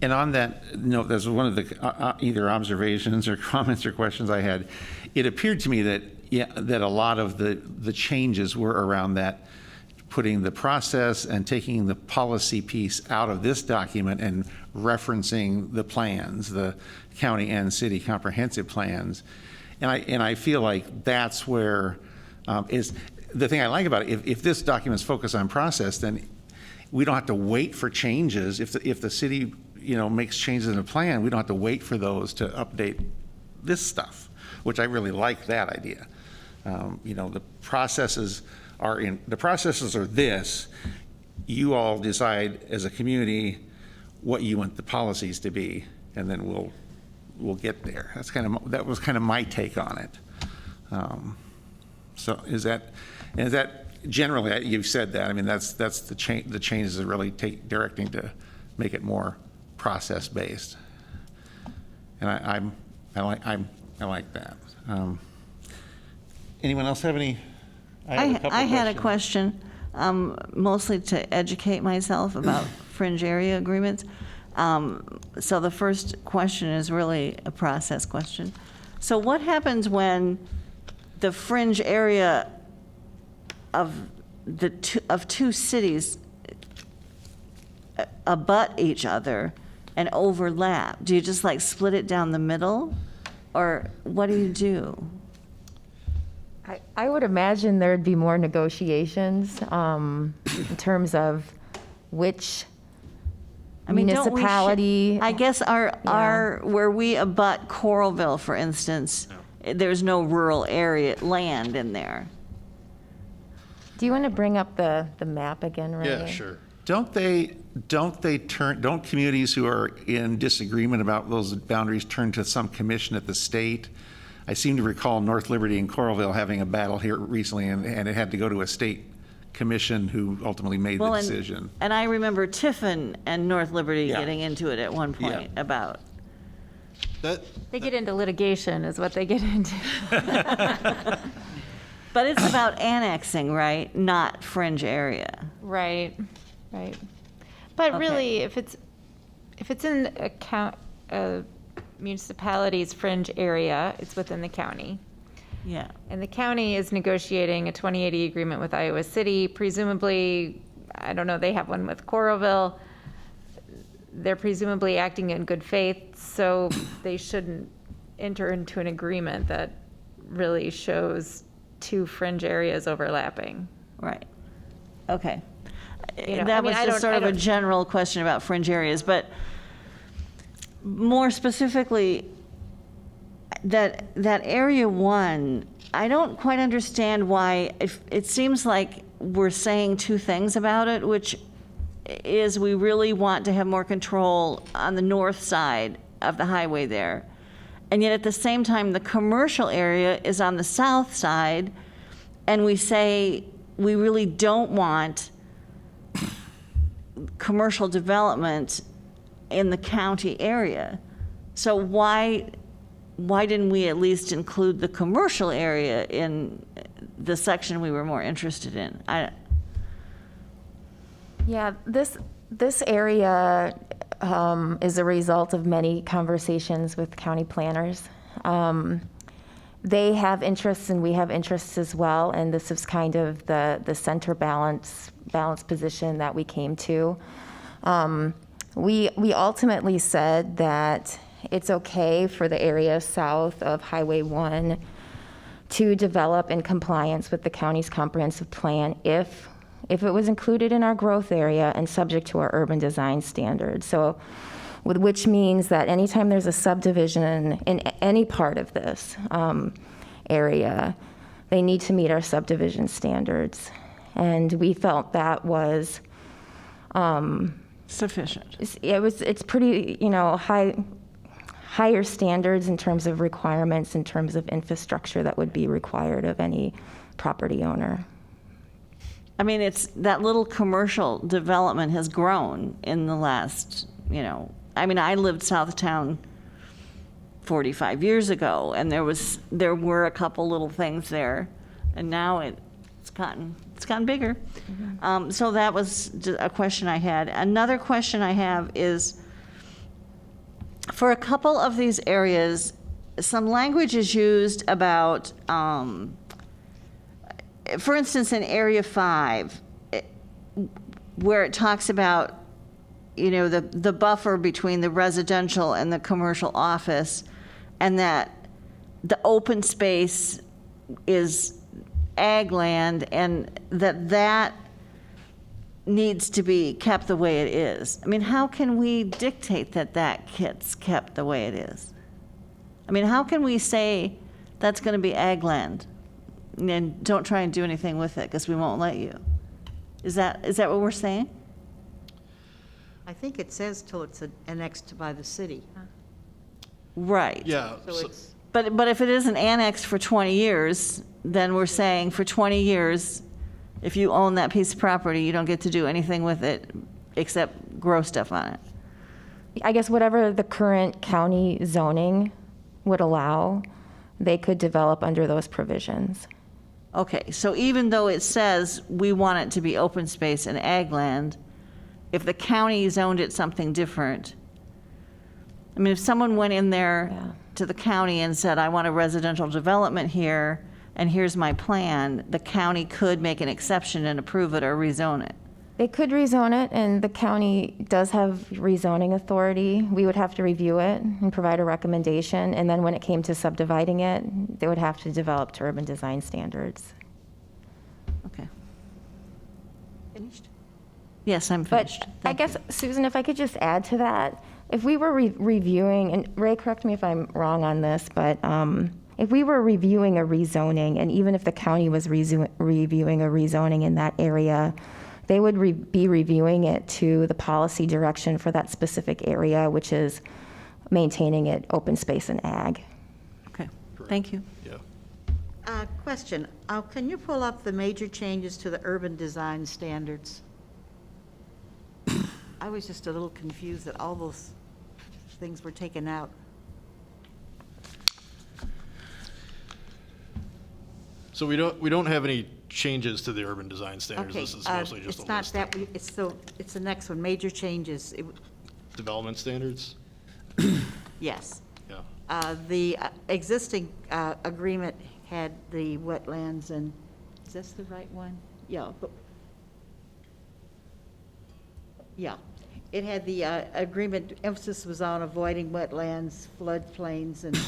[SPEAKER 2] And on that note, there's one of the either observations or comments or questions I had. It appeared to me that a lot of the changes were around that, putting the process and taking the policy piece out of this document and referencing the plans, the county and city comprehensive plans. And I feel like that's where is the thing I like about it. If this document's focused on process, then we don't have to wait for changes. If the city makes changes in the plan, we don't have to wait for those to update this stuff, which I really like that idea. The processes are this. You all decide as a community what you want the policies to be, and then we'll we'll get there. That was kind of my take on it. So is that generally, you've said that, I mean, that's the changes that really directing to make it more process-based. And I like that. Anyone else have any?
[SPEAKER 8] I had a question, mostly to educate myself about fringe area agreements. So the first question is really a process question. So what happens when the fringe area of two cities abut each other and overlap? Do you just like split it down the middle, or what do you do?
[SPEAKER 6] I would imagine there'd be more negotiations in terms of which
[SPEAKER 8] Don't we
[SPEAKER 6] municipality.
[SPEAKER 8] I guess our where we abut Coralville, for instance, there's no rural area land in there.
[SPEAKER 6] Do you want to bring up the map again, Ray?
[SPEAKER 3] Yeah, sure.
[SPEAKER 2] Don't communities who are in disagreement about those boundaries turn to some commission at the state? I seem to recall North Liberty and Coralville having a battle here recently, and it had to go to a state commission who ultimately made the decision.
[SPEAKER 8] And I remember Tiffin and North Liberty
[SPEAKER 2] Yeah.
[SPEAKER 8] getting into it at one point
[SPEAKER 2] Yeah.
[SPEAKER 8] about.
[SPEAKER 5] They get into litigation is what they get into.
[SPEAKER 8] But it's about annexing, right? Not fringe area.
[SPEAKER 5] Right. But
[SPEAKER 8] Okay.
[SPEAKER 5] really, if it's in a municipality's fringe area, it's within the county.
[SPEAKER 8] Yeah.
[SPEAKER 5] And the county is negotiating a 2080 agreement with Iowa City. Presumably, I don't know, they have one with Coralville. They're presumably acting in good faith, so they shouldn't enter into an agreement that really shows two fringe areas overlapping.
[SPEAKER 8] Right. Okay.
[SPEAKER 5] You know,
[SPEAKER 8] That
[SPEAKER 5] I mean,
[SPEAKER 8] was
[SPEAKER 5] I
[SPEAKER 8] just sort
[SPEAKER 5] don't-
[SPEAKER 8] of
[SPEAKER 5] I
[SPEAKER 8] a
[SPEAKER 5] don't-
[SPEAKER 8] general question about fringe areas, but more specifically, that Area 1, I don't quite understand why, it seems like we're saying two things about it, which is we really want to have more control on the north side of the highway there. And yet at the same time, the commercial area is on the south side, and we say we really don't want commercial development in the county area. So why didn't we at least include the commercial area in the section we were more interested in?
[SPEAKER 6] Yeah, this area is a result of many conversations with county planners. They have interests and we have interests as well, and this is kind of the center balance position that we came to. We ultimately said that it's okay for the area south of Highway 1 to develop in compliance with the county's comprehensive plan if it was included in our growth area and subject to our urban design standards. So, which means that anytime there's a subdivision in any part of this area, they need to meet our subdivision standards. And we felt that was
[SPEAKER 8] Sufficient.
[SPEAKER 6] it's pretty, higher standards in terms of requirements, in terms of infrastructure that would be required of any property owner.
[SPEAKER 8] I mean, it's that little commercial development has grown in the last, I lived south of town 45 years ago, and there were a couple little things there, and now it's gotten bigger. So that was just a question I had. Another question I have is, for a couple of these areas, some language is used about, for instance, in Area 5, where it talks about, the buffer between the residential and the commercial office, and that the open space is ag land, and that needs to be kept the way it is. I mean, how can we dictate that gets kept the way it is? I mean, how can we say that's going to be ag land and don't try and do anything with it because we won't let you? Is that what we're saying?
[SPEAKER 9] I think it says till it's annexed by the city.
[SPEAKER 8] Right.
[SPEAKER 3] Yeah.
[SPEAKER 4] So
[SPEAKER 3] so-
[SPEAKER 4] it's,
[SPEAKER 8] But if it isn't annexed for 20 years, then we're saying for 20 years, if you own that piece of property, you don't get to do anything with it except grow stuff on it.
[SPEAKER 6] I guess whatever the current county zoning would allow, they could develop under those provisions.
[SPEAKER 8] Okay, so even though it says we want it to be open space and ag land, if the county zoned it something different, I mean, if someone went in there
[SPEAKER 6] Yeah.
[SPEAKER 8] to the county and said, I want a residential development here, and here's my plan, the county could make an exception and approve it or rezone it.
[SPEAKER 6] They could rezone it, and the county does have rezoning authority. We would have to review it and provide a recommendation, and then when it came to subdividing it, they would have to develop to urban design standards.
[SPEAKER 8] Okay.
[SPEAKER 4] finished?
[SPEAKER 8] Yes, I'm
[SPEAKER 6] But
[SPEAKER 8] finished.
[SPEAKER 6] I guess, Susan, if I could just add to that, if we were reviewing, and Ray, correct me if I'm wrong on this, but if we were reviewing a rezoning, and even if the county was reviewing a rezoning in that area, they would be reviewing it to the policy direction for that specific area, which is maintaining it open space and ag.
[SPEAKER 8] Okay, thank you.
[SPEAKER 3] Yeah.
[SPEAKER 9] Question, can you pull up the major changes to the urban design standards? I was just a little confused that all those things were taken out.
[SPEAKER 3] So we don't have any changes to the urban design standards.
[SPEAKER 9] Okay,
[SPEAKER 3] This is mostly just a
[SPEAKER 9] it's not
[SPEAKER 3] list.
[SPEAKER 9] that, it's the next one, major changes.
[SPEAKER 3] Development standards?
[SPEAKER 9] Yes.
[SPEAKER 3] Yeah.
[SPEAKER 9] The existing agreement had the wetlands and, is this the right one? Yeah. Yeah. It had the agreement, emphasis was on avoiding wetlands, floodplains, and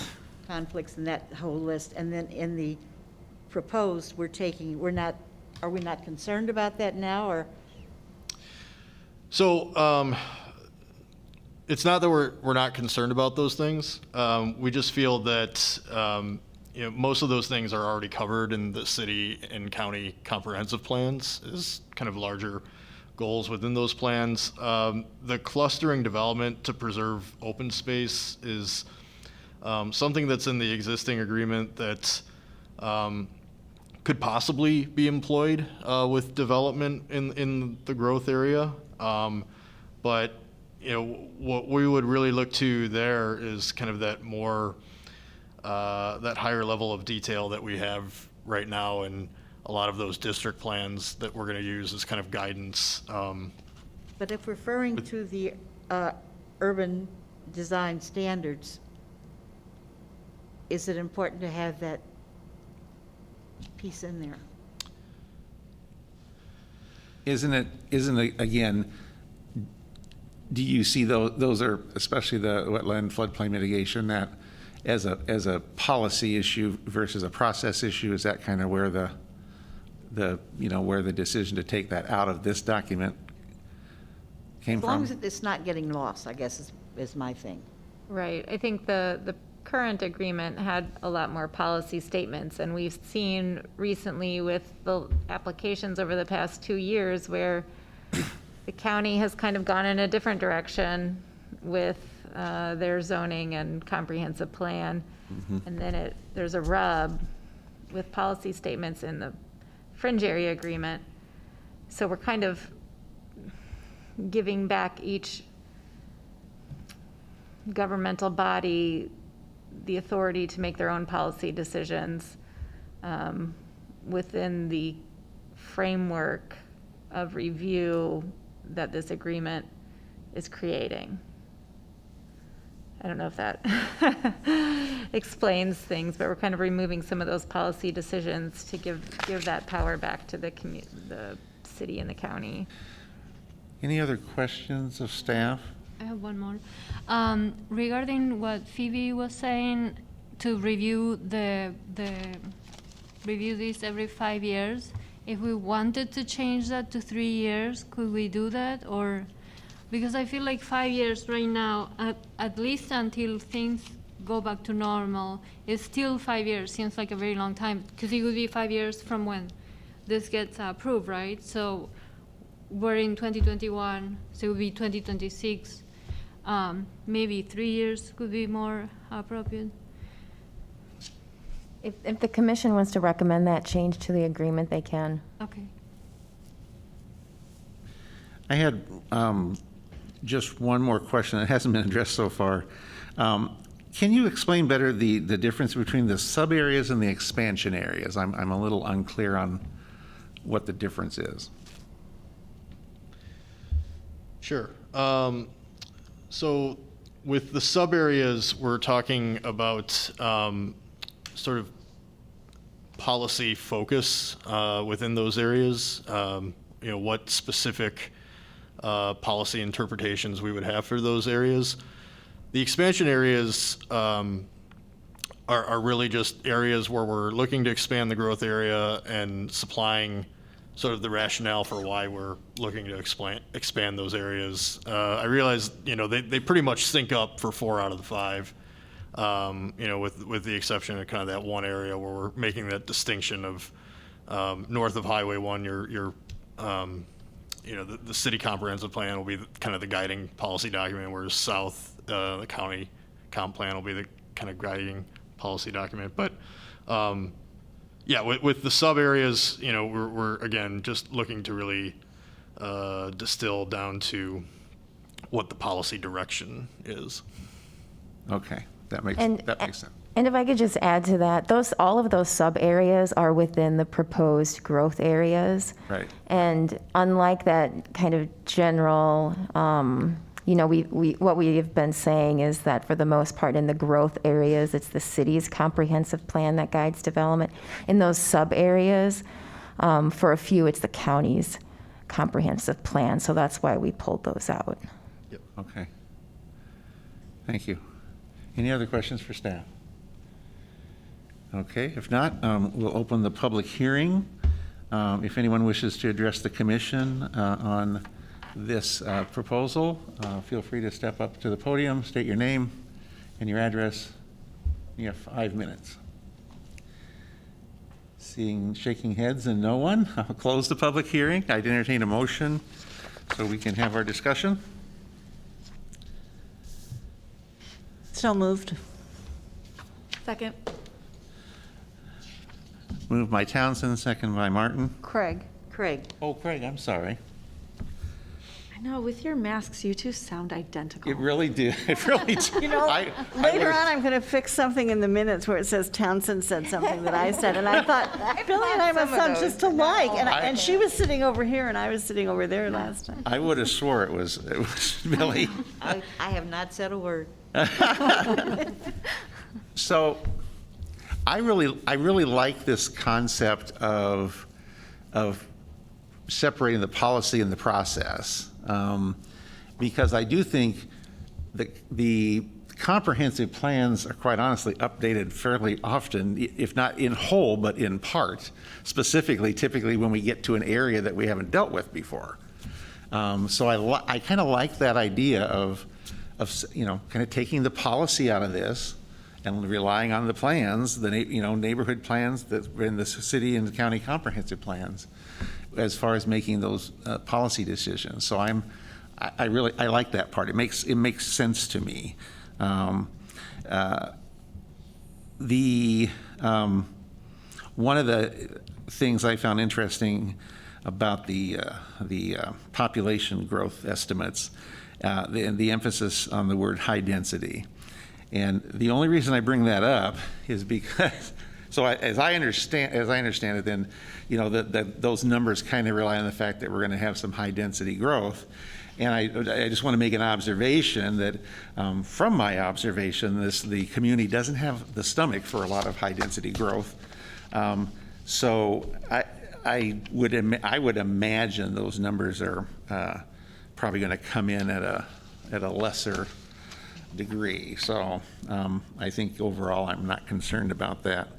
[SPEAKER 9] conflicts, and that whole list. And then in the proposed, are we not concerned about that now, or?
[SPEAKER 3] So it's not that we're not concerned about those things. We just feel that most of those things are already covered in the city and county comprehensive plans as kind of larger goals within those plans. The clustering development to preserve open space is something that's in the existing agreement that could possibly be employed with development in the growth area. But what we would really look to there is kind of that more that higher level of detail that we have right now in a lot of those district plans that we're going to use as kind of guidance.
[SPEAKER 9] But if referring to the urban design standards, is it important to have that piece in there?
[SPEAKER 2] Isn't it, again, do you see those are, especially the wetland floodplain mitigation, that as a policy issue versus a process issue, is that kind of where where the decision to take that out of this document came
[SPEAKER 9] As long
[SPEAKER 2] from?
[SPEAKER 9] as it's not getting lost, I guess is my thing.
[SPEAKER 5] Right. I think the current agreement had a lot more policy statements, and we've seen recently with the applications over the past 2 years where the county has kind of gone in a different direction with their zoning and comprehensive plan. And then there's a rub with policy statements in the Fringe Area agreement. So we're kind of giving back each governmental body the authority to make their own policy decisions within the framework of review that this agreement is creating. I don't know if that explains things, but we're kind of removing some of those policy decisions to give that power back to the city and the county.
[SPEAKER 2] Any other questions of staff?
[SPEAKER 7] I have one more. Regarding what Phoebe was saying, to review review this every 5 years, if we wanted to change that to 3 years, could we do that? Or, because I feel like 5 years right now, at least until things go back to normal, it's still 5 years, seems like a very long time, because it would be 5 years from when this gets approved, right? So we're in 2021, so it would be 2026. maybe 3 years could be more appropriate.
[SPEAKER 6] If the commission wants to recommend that change to the agreement, they can.
[SPEAKER 7] Okay.
[SPEAKER 2] I had just one more question that hasn't been addressed so far. Can you explain better the difference between the sub-areas and the expansion areas? I'm a little unclear on what the difference is.
[SPEAKER 3] Sure. So with the sub-areas, we're talking about sort of policy focus within those areas. What specific policy interpretations we would have for those areas. The expansion areas are really just areas where we're looking to expand the growth area and supplying sort of the rationale for why we're looking to expand those areas. I realize, they pretty much sync up for 4 out of the 5, with the exception of kind of that one area where we're making that distinction of north of Highway 1, the city comprehensive plan will be kind of the guiding policy document, whereas south, the county comp plan will be the kind of guiding policy document. But yeah, with the sub areas, we're again just looking to really distill down to what the policy direction is.
[SPEAKER 2] Okay, that makes sense.
[SPEAKER 6] And if I could just add to that, all of those sub-areas are within the proposed growth areas.
[SPEAKER 2] Right.
[SPEAKER 6] And unlike that kind of general, what we have been saying is that for the most part in the growth areas, it's the city's comprehensive plan that guides development. In those sub-areas, for a few, it's the county's comprehensive plan. So that's why we pulled those out.
[SPEAKER 3] Yep.
[SPEAKER 2] Okay. Thank you. Any other questions for staff? Okay, if not, we'll open the public hearing. If anyone wishes to address the commission on this proposal, feel free to step up to the podium, state your name and your address. You have 5 minutes. Seeing shaking heads and no one, I'll close the public hearing. I'd entertain a motion so we can have our discussion.
[SPEAKER 8] So moved.
[SPEAKER 4] Second.
[SPEAKER 2] Moved by Townsend, second by Martin.
[SPEAKER 8] Craig.
[SPEAKER 2] Oh, Craig, I'm sorry.
[SPEAKER 4] I know, with your masks, you two sound identical.
[SPEAKER 2] It really did. It really did.
[SPEAKER 8] Later on, I'm going to fix something in the minutes where it says Townsend said something that I said, and I thought, Billy and I must sound just alike. And she was sitting over here, and I was sitting over there last time.
[SPEAKER 2] I would have swore it was Billy.
[SPEAKER 9] I have not said a word.
[SPEAKER 2] So, I really like this concept of separating the policy and the process, because I do think the comprehensive plans are quite honestly updated fairly often, if not in whole, but in part, specifically, typically when we get to an area that we haven't dealt with before. So I kind of like that idea of kind of taking the policy out of this and relying on the plans, the neighborhood plans that are in the city and the county comprehensive plans, as far as making those policy decisions. So I like that part. It makes sense to me. One of the things I found interesting about the population growth estimates, the emphasis on the word high density. And the only reason I bring that up is because, as I understand it, then, that those numbers kind of rely on the fact that we're going to have some high density growth. And I just want to make an observation that, from my observation, the community doesn't have the stomach for a lot of high density growth. So I would imagine those numbers are probably going to come in at a lesser degree. So I think overall I'm not concerned about that.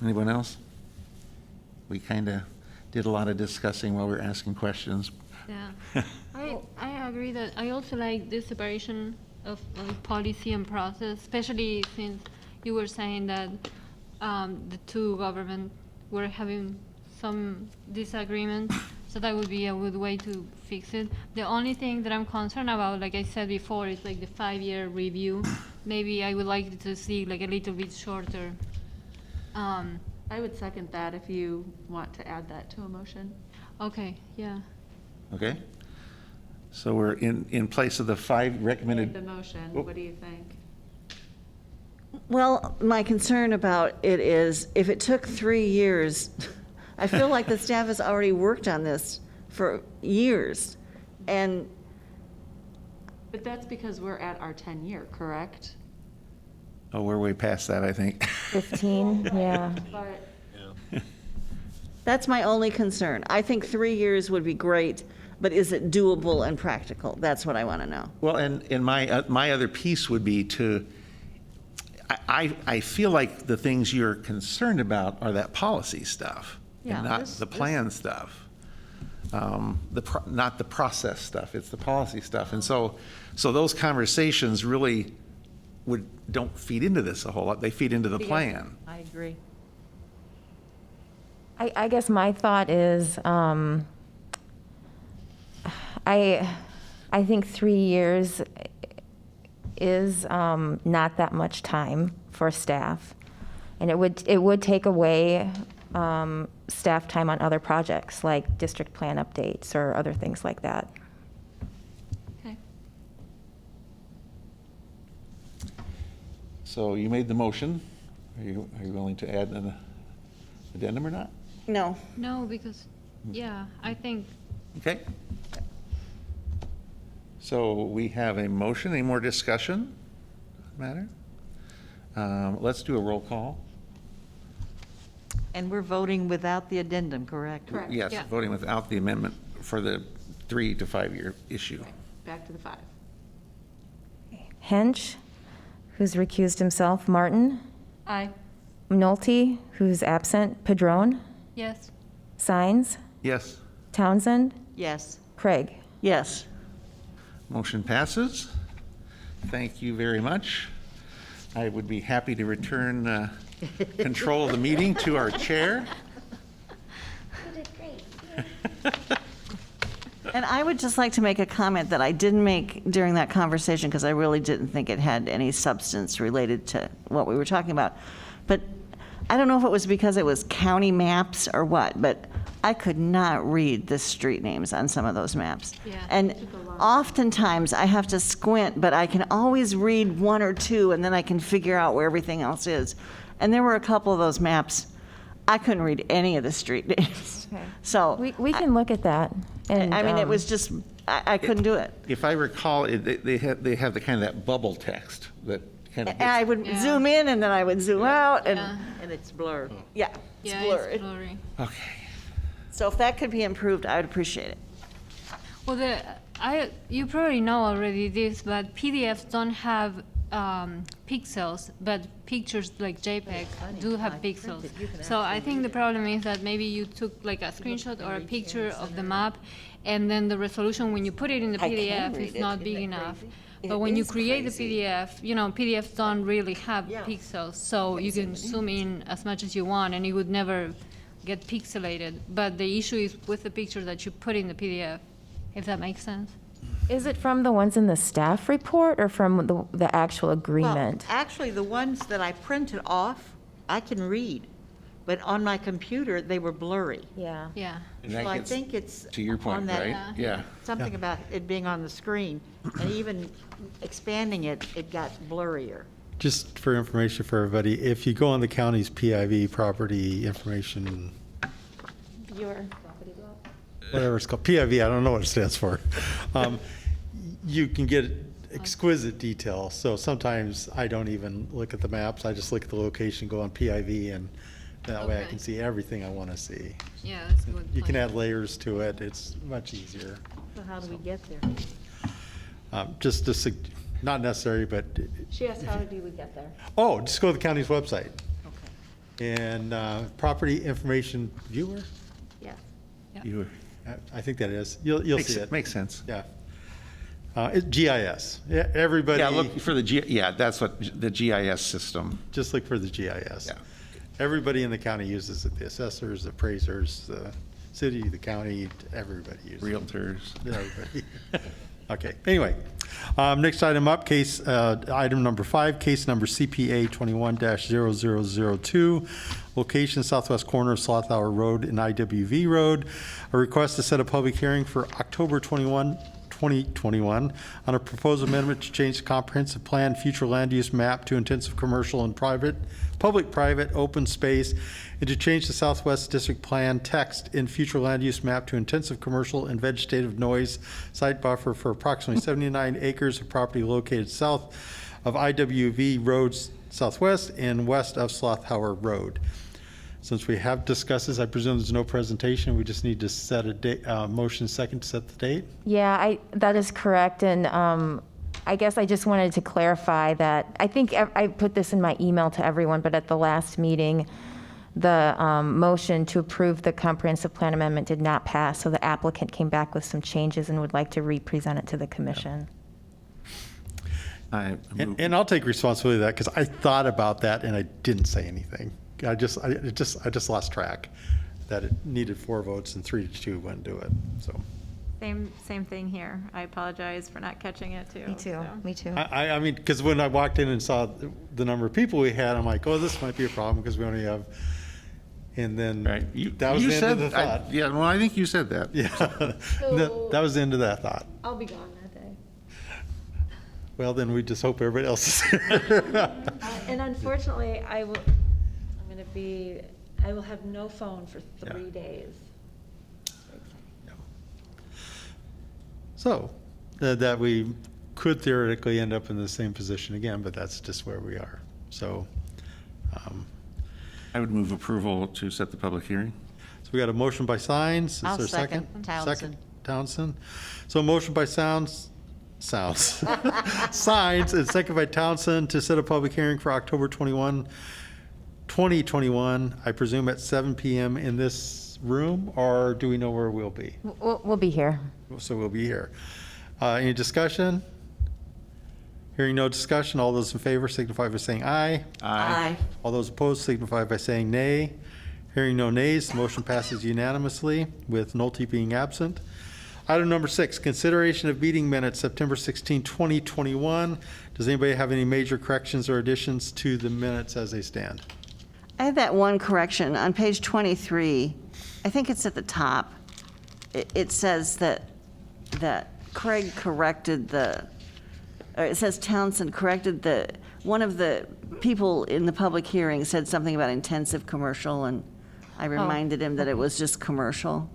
[SPEAKER 2] Anyone else? We kind of did a lot of discussing while we were asking questions.
[SPEAKER 7] Yeah, I agree that I also like the separation of policy and process, especially since you were saying that the two governments were having some disagreements. So that would be a good way to fix it. The only thing that I'm concerned about, like I said before, is like the 5-year review. Maybe I would like to see like a little bit shorter.
[SPEAKER 4] I would second that if you want to add that to a motion.
[SPEAKER 7] Okay, yeah.
[SPEAKER 2] Okay? So we're in place of the 5
[SPEAKER 4] The
[SPEAKER 2] recommended,
[SPEAKER 4] motion,
[SPEAKER 2] Oh.
[SPEAKER 4] what do you think?
[SPEAKER 8] Well, my concern about it is if it took 3 years, I feel like the staff has already worked on this for years. And
[SPEAKER 4] But that's because we're at our 10-year, correct?
[SPEAKER 2] oh, we're way past that, I think.
[SPEAKER 6] 15, yeah.
[SPEAKER 4] But
[SPEAKER 8] that's my only concern. I think 3 years would be great, but is it doable and practical? That's what I want to know.
[SPEAKER 2] Well, and my other piece would be to, I feel like the things you're concerned about are that policy stuff,
[SPEAKER 8] Yeah,
[SPEAKER 2] and not
[SPEAKER 8] this-
[SPEAKER 2] the plan stuff. Not the process stuff, it's the policy stuff. And so those conversations really don't feed into this a whole lot, they feed into the plan.
[SPEAKER 9] I agree.
[SPEAKER 6] I guess my thought is, I think 3 years is not that much time for staff. And it would take away staff time on other projects, like district plan updates or other things like that.
[SPEAKER 4] Okay.
[SPEAKER 2] So you made the motion, are you willing to add an addendum or not?
[SPEAKER 8] No.
[SPEAKER 7] No, because, yeah, I think,
[SPEAKER 2] Okay. So we have a motion, any more discussion on the matter? Let's do a roll call.
[SPEAKER 9] And we're voting without the addendum, correct?
[SPEAKER 4] Correct.
[SPEAKER 2] Yes,
[SPEAKER 7] Yeah.
[SPEAKER 2] voting without the amendment for the 3 to 5 year issue.
[SPEAKER 4] Back to the 5.
[SPEAKER 6] Hench, who's recused himself, Martin,
[SPEAKER 4] Aye.
[SPEAKER 6] Nolte, who's absent, Padron,
[SPEAKER 7] yes.
[SPEAKER 6] Sines,
[SPEAKER 2] Yes,
[SPEAKER 6] Townsend,
[SPEAKER 9] Yes.
[SPEAKER 6] Craig.
[SPEAKER 8] Yes.
[SPEAKER 2] motion passes. Thank you very much. I would be happy to return control of the meeting to our chair.
[SPEAKER 8] And I would just like to make a comment that I didn't make during that conversation because I really didn't think it had any substance related to what we were talking about. But I don't know if it was because it was county maps or what, but I could not read the street names on some of those maps.
[SPEAKER 7] Yeah.
[SPEAKER 8] And oftentimes I have to squint, but I can always read 1 or 2 and then I can figure out where everything else is. And there were a couple of those maps, I couldn't read any of the street names.
[SPEAKER 6] Okay.
[SPEAKER 8] So,
[SPEAKER 6] We can look at that. And,
[SPEAKER 8] I mean, it was just, I couldn't do it.
[SPEAKER 2] If I recall, they have the kind of that bubble text that kind of
[SPEAKER 8] And I would
[SPEAKER 7] Yeah.
[SPEAKER 8] zoom in and then I would zoom out and,
[SPEAKER 7] Yeah.
[SPEAKER 9] And it's blurred.
[SPEAKER 8] yeah, it's
[SPEAKER 7] Yeah,
[SPEAKER 8] blurred.
[SPEAKER 7] it's blurry.
[SPEAKER 2] Okay.
[SPEAKER 8] So if that could be improved, I would appreciate it.
[SPEAKER 7] Well, you probably know already this, but PDFs don't have pixels, but pictures like JPEG do have pixels. So I think the problem is that maybe you took like a screenshot or a picture of the map, and then the resolution when you put it in the
[SPEAKER 8] I can
[SPEAKER 7] PDF
[SPEAKER 8] read
[SPEAKER 7] is
[SPEAKER 8] it.
[SPEAKER 7] not big enough.
[SPEAKER 8] It
[SPEAKER 7] But when you
[SPEAKER 8] is
[SPEAKER 7] create the
[SPEAKER 8] crazy.
[SPEAKER 7] PDF, PDFs don't really have pixels, so you can zoom in as much as you want, and it would never get pixelated. But the issue is with the picture that you put in the PDF, if that makes sense.
[SPEAKER 6] Is it from the ones in the staff report or from the actual agreement?
[SPEAKER 9] Well, actually, the ones that I printed off, I can read, but on my computer, they were blurry.
[SPEAKER 6] Yeah.
[SPEAKER 7] Yeah.
[SPEAKER 2] And
[SPEAKER 9] So
[SPEAKER 2] that
[SPEAKER 9] I
[SPEAKER 2] gets
[SPEAKER 9] think it's.
[SPEAKER 2] to your point,
[SPEAKER 9] on that-
[SPEAKER 2] right? Yeah.
[SPEAKER 9] Something about it being on the screen, and even expanding it, it got blurrier.
[SPEAKER 1] Just for information for everybody, if you go on the county's PIV, property information, whatever it's called, PIV, I don't know what it stands for, you can get exquisite detail. So sometimes I don't even look at the maps, I just look at the location, go on PIV, and that way I
[SPEAKER 7] Okay.
[SPEAKER 1] can see everything I want to see.
[SPEAKER 7] Yeah, that's a good
[SPEAKER 1] You can
[SPEAKER 7] point.
[SPEAKER 1] add layers to it, it's much easier.
[SPEAKER 9] So how do we get there?
[SPEAKER 1] Just to, not necessary, but,
[SPEAKER 6] She asked, how do we get there?
[SPEAKER 1] oh, just go to the county's website.
[SPEAKER 9] Okay.
[SPEAKER 1] And property information viewer,
[SPEAKER 9] Yeah.
[SPEAKER 2] You,
[SPEAKER 1] I think that is, you'll see it.
[SPEAKER 2] makes sense.
[SPEAKER 1] Yeah. GIS, yeah, everybody,
[SPEAKER 2] Yeah, look for yeah, that's what, the GIS system.
[SPEAKER 1] just look for the GIS.
[SPEAKER 2] Yeah.
[SPEAKER 1] Everybody in the county uses it, the assessors, the appraisers, the city, the county, everybody uses them.
[SPEAKER 2] Realtors.
[SPEAKER 1] Everybody. Okay, anyway, next item up, item number 5, case number CPA 21-0002, location southwest corner of Slothhour Road and IWV Road. A request to set a public hearing for October 21, 2021 on a proposed amendment to change the comprehensive plan future land use map to intensive commercial and public-private open space, and to change the Southwest District Plan text in future land use map to intensive commercial and vegetative noise site buffer for approximately 79 acres of property located south of IWV Roads Southwest and west of Slothhour Road. Since we have discussed this, I presume there's no presentation. We just need to set a date, motion second to set the date.
[SPEAKER 6] Yeah, that is correct. And I guess I just wanted to clarify that I think I put this in my email to everyone, but at the last meeting, the motion to approve the comprehensive plan amendment did not pass. So the applicant came back with some changes and would like to re-present it to the commission.
[SPEAKER 1] And I'll take responsibility of that because I thought about that and I didn't say anything. I just lost track that it needed 4 votes and 3-2 wouldn't do it. So
[SPEAKER 5] Same thing here. I apologize for not catching it too.
[SPEAKER 6] Me too.
[SPEAKER 5] so.
[SPEAKER 6] Me too.
[SPEAKER 1] I mean, because when I walked in and saw the number of people we had, I'm like, oh, this might be a problem because we only have. And then
[SPEAKER 2] Right.
[SPEAKER 1] that was
[SPEAKER 2] you
[SPEAKER 1] the end
[SPEAKER 2] said,
[SPEAKER 1] of the thought.
[SPEAKER 2] yeah, well, I think you said that.
[SPEAKER 1] Yeah, that was the end of that thought.
[SPEAKER 4] I'll be gone that day.
[SPEAKER 1] Well, then we just hope everybody else is here.
[SPEAKER 4] And unfortunately, I will have no phone for 3 days.
[SPEAKER 1] So, that we could theoretically end up in the same position again, but that's just where we are. So,
[SPEAKER 2] I would move approval to set the public hearing.
[SPEAKER 1] so we got a motion by Signs. Is
[SPEAKER 8] I'll
[SPEAKER 1] there a second?
[SPEAKER 8] second. Townsend.
[SPEAKER 1] Second, Townsend. So a motion by Signs, and second by Townsend to set a public hearing for October 21, 2021, I presume at 7 PM in this room, or do we know where we'll be?
[SPEAKER 6] We'll be here.
[SPEAKER 1] So we'll be here. Any discussion? Hearing no discussion, all those in favor signify by saying aye.
[SPEAKER 8] Aye.
[SPEAKER 1] All those opposed signify by saying nay. Hearing no nays, the motion passes unanimously with Nolte being absent. Item number 6, consideration of meeting minutes, September 16, 2021. Does anybody have any major corrections or additions to the minutes as they stand?
[SPEAKER 8] I had that one correction on page 23. I think it's at the top. It says that Craig corrected or it says Townsend corrected one of the people in the public hearing said something about intensive commercial, and I reminded him that it was just commercial.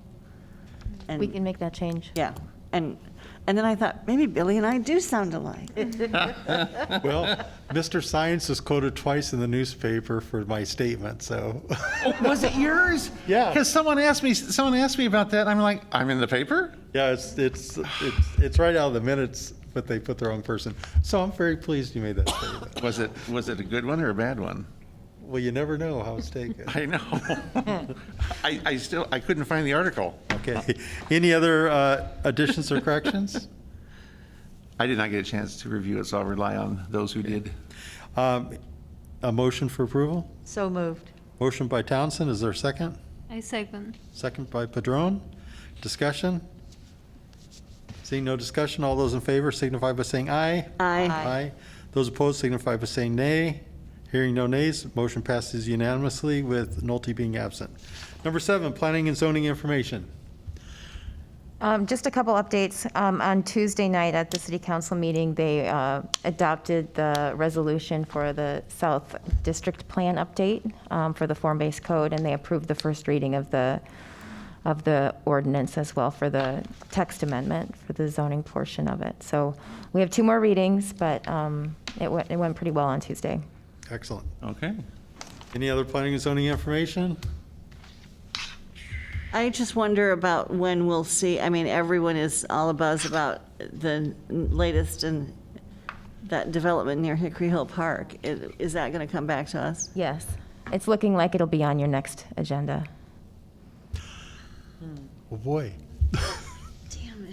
[SPEAKER 8] And
[SPEAKER 6] We can make that change.
[SPEAKER 8] yeah, and then I thought, maybe Billy and I do sound alike.
[SPEAKER 1] Well, Mr. Science was quoted twice in the newspaper for my statement, so.
[SPEAKER 2] Was it yours?
[SPEAKER 1] Yeah.
[SPEAKER 2] Because someone asked me about that. I'm like, I'm in the paper?
[SPEAKER 1] Yeah, it's right out of the minutes, but they put the wrong person. So I'm very pleased you made that statement.
[SPEAKER 2] Was it a good one or a bad one?
[SPEAKER 1] Well, you never know how it's taken.
[SPEAKER 2] I know. I couldn't find the article.
[SPEAKER 1] Okay. Any other additions or corrections?
[SPEAKER 2] I did not get a chance to review it, so I'll rely on those who did.
[SPEAKER 1] A motion for approval?
[SPEAKER 9] So moved.
[SPEAKER 1] Motion by Townsend, is there a second?
[SPEAKER 7] I second.
[SPEAKER 1] Second by Padron. Discussion? Seeing no discussion, all those in favor signify by saying aye.
[SPEAKER 8] Aye.
[SPEAKER 1] Aye. Those opposed signify by saying nay. Hearing no nays, motion passes unanimously with Nolte being absent. Number 7, planning and zoning information.
[SPEAKER 6] Just a couple updates. On Tuesday night at the city council meeting, they adopted the resolution for the South District Plan update for the form-based code, and they approved the first reading of the ordinance as well for the text amendment for the zoning portion of it. So we have 2 more readings, but it went pretty well on Tuesday.
[SPEAKER 1] Excellent.
[SPEAKER 2] Okay.
[SPEAKER 1] Any other planning and zoning information?
[SPEAKER 8] I just wonder about when we'll see, I mean, everyone is all abuzz about the latest in that development near Hickory Hill Park. Is that going to come back to us?
[SPEAKER 6] Yes, it's looking like it'll be on your next agenda.
[SPEAKER 1] Oh, boy.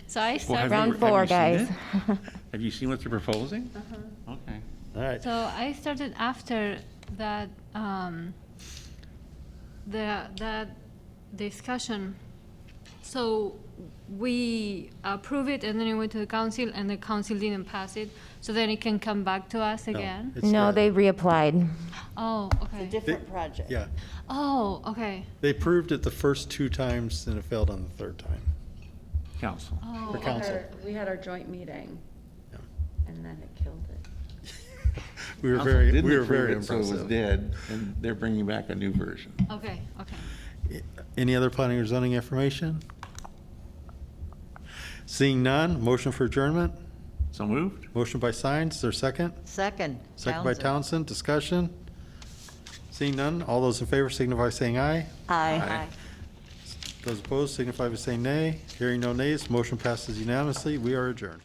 [SPEAKER 7] So I
[SPEAKER 2] Well,
[SPEAKER 7] started.
[SPEAKER 6] Round 4,
[SPEAKER 2] have you seen
[SPEAKER 6] guys.
[SPEAKER 2] it? Have you seen what they're proposing? Okay.
[SPEAKER 1] All right.
[SPEAKER 7] So I started after that, that discussion So we approve it and then it went to the council and the council didn't pass it. So then it can come back to us again?
[SPEAKER 1] It's
[SPEAKER 6] No,
[SPEAKER 1] dead.
[SPEAKER 6] they reapplied.
[SPEAKER 7] Oh,
[SPEAKER 9] It's a
[SPEAKER 7] okay.
[SPEAKER 9] different project.
[SPEAKER 1] Yeah,
[SPEAKER 7] Oh, okay.
[SPEAKER 1] they approved it the first 2 times, and it failed on the 3rd time.
[SPEAKER 2] Council.
[SPEAKER 7] Oh,
[SPEAKER 1] For council.
[SPEAKER 4] We had our joint meeting,
[SPEAKER 1] Yeah.
[SPEAKER 4] and then it killed it.
[SPEAKER 1] We were
[SPEAKER 2] Council
[SPEAKER 1] very,
[SPEAKER 2] didn't
[SPEAKER 1] we were
[SPEAKER 2] approve
[SPEAKER 1] very
[SPEAKER 2] it, so it was
[SPEAKER 1] impressive.
[SPEAKER 2] dead, and they're bringing back a new version.
[SPEAKER 7] okay, okay.
[SPEAKER 1] Any other planning or zoning information? Seeing none, motion for adjournment?
[SPEAKER 2] So moved?
[SPEAKER 1] Motion by Sines, is there a second?
[SPEAKER 9] Second.
[SPEAKER 1] Second by Townsend, discussion? Seeing none, all those in favor signify by saying aye.
[SPEAKER 8] Aye.
[SPEAKER 1] Those opposed signify by saying nay. Hearing no nays, motion passes unanimously. We are adjourned.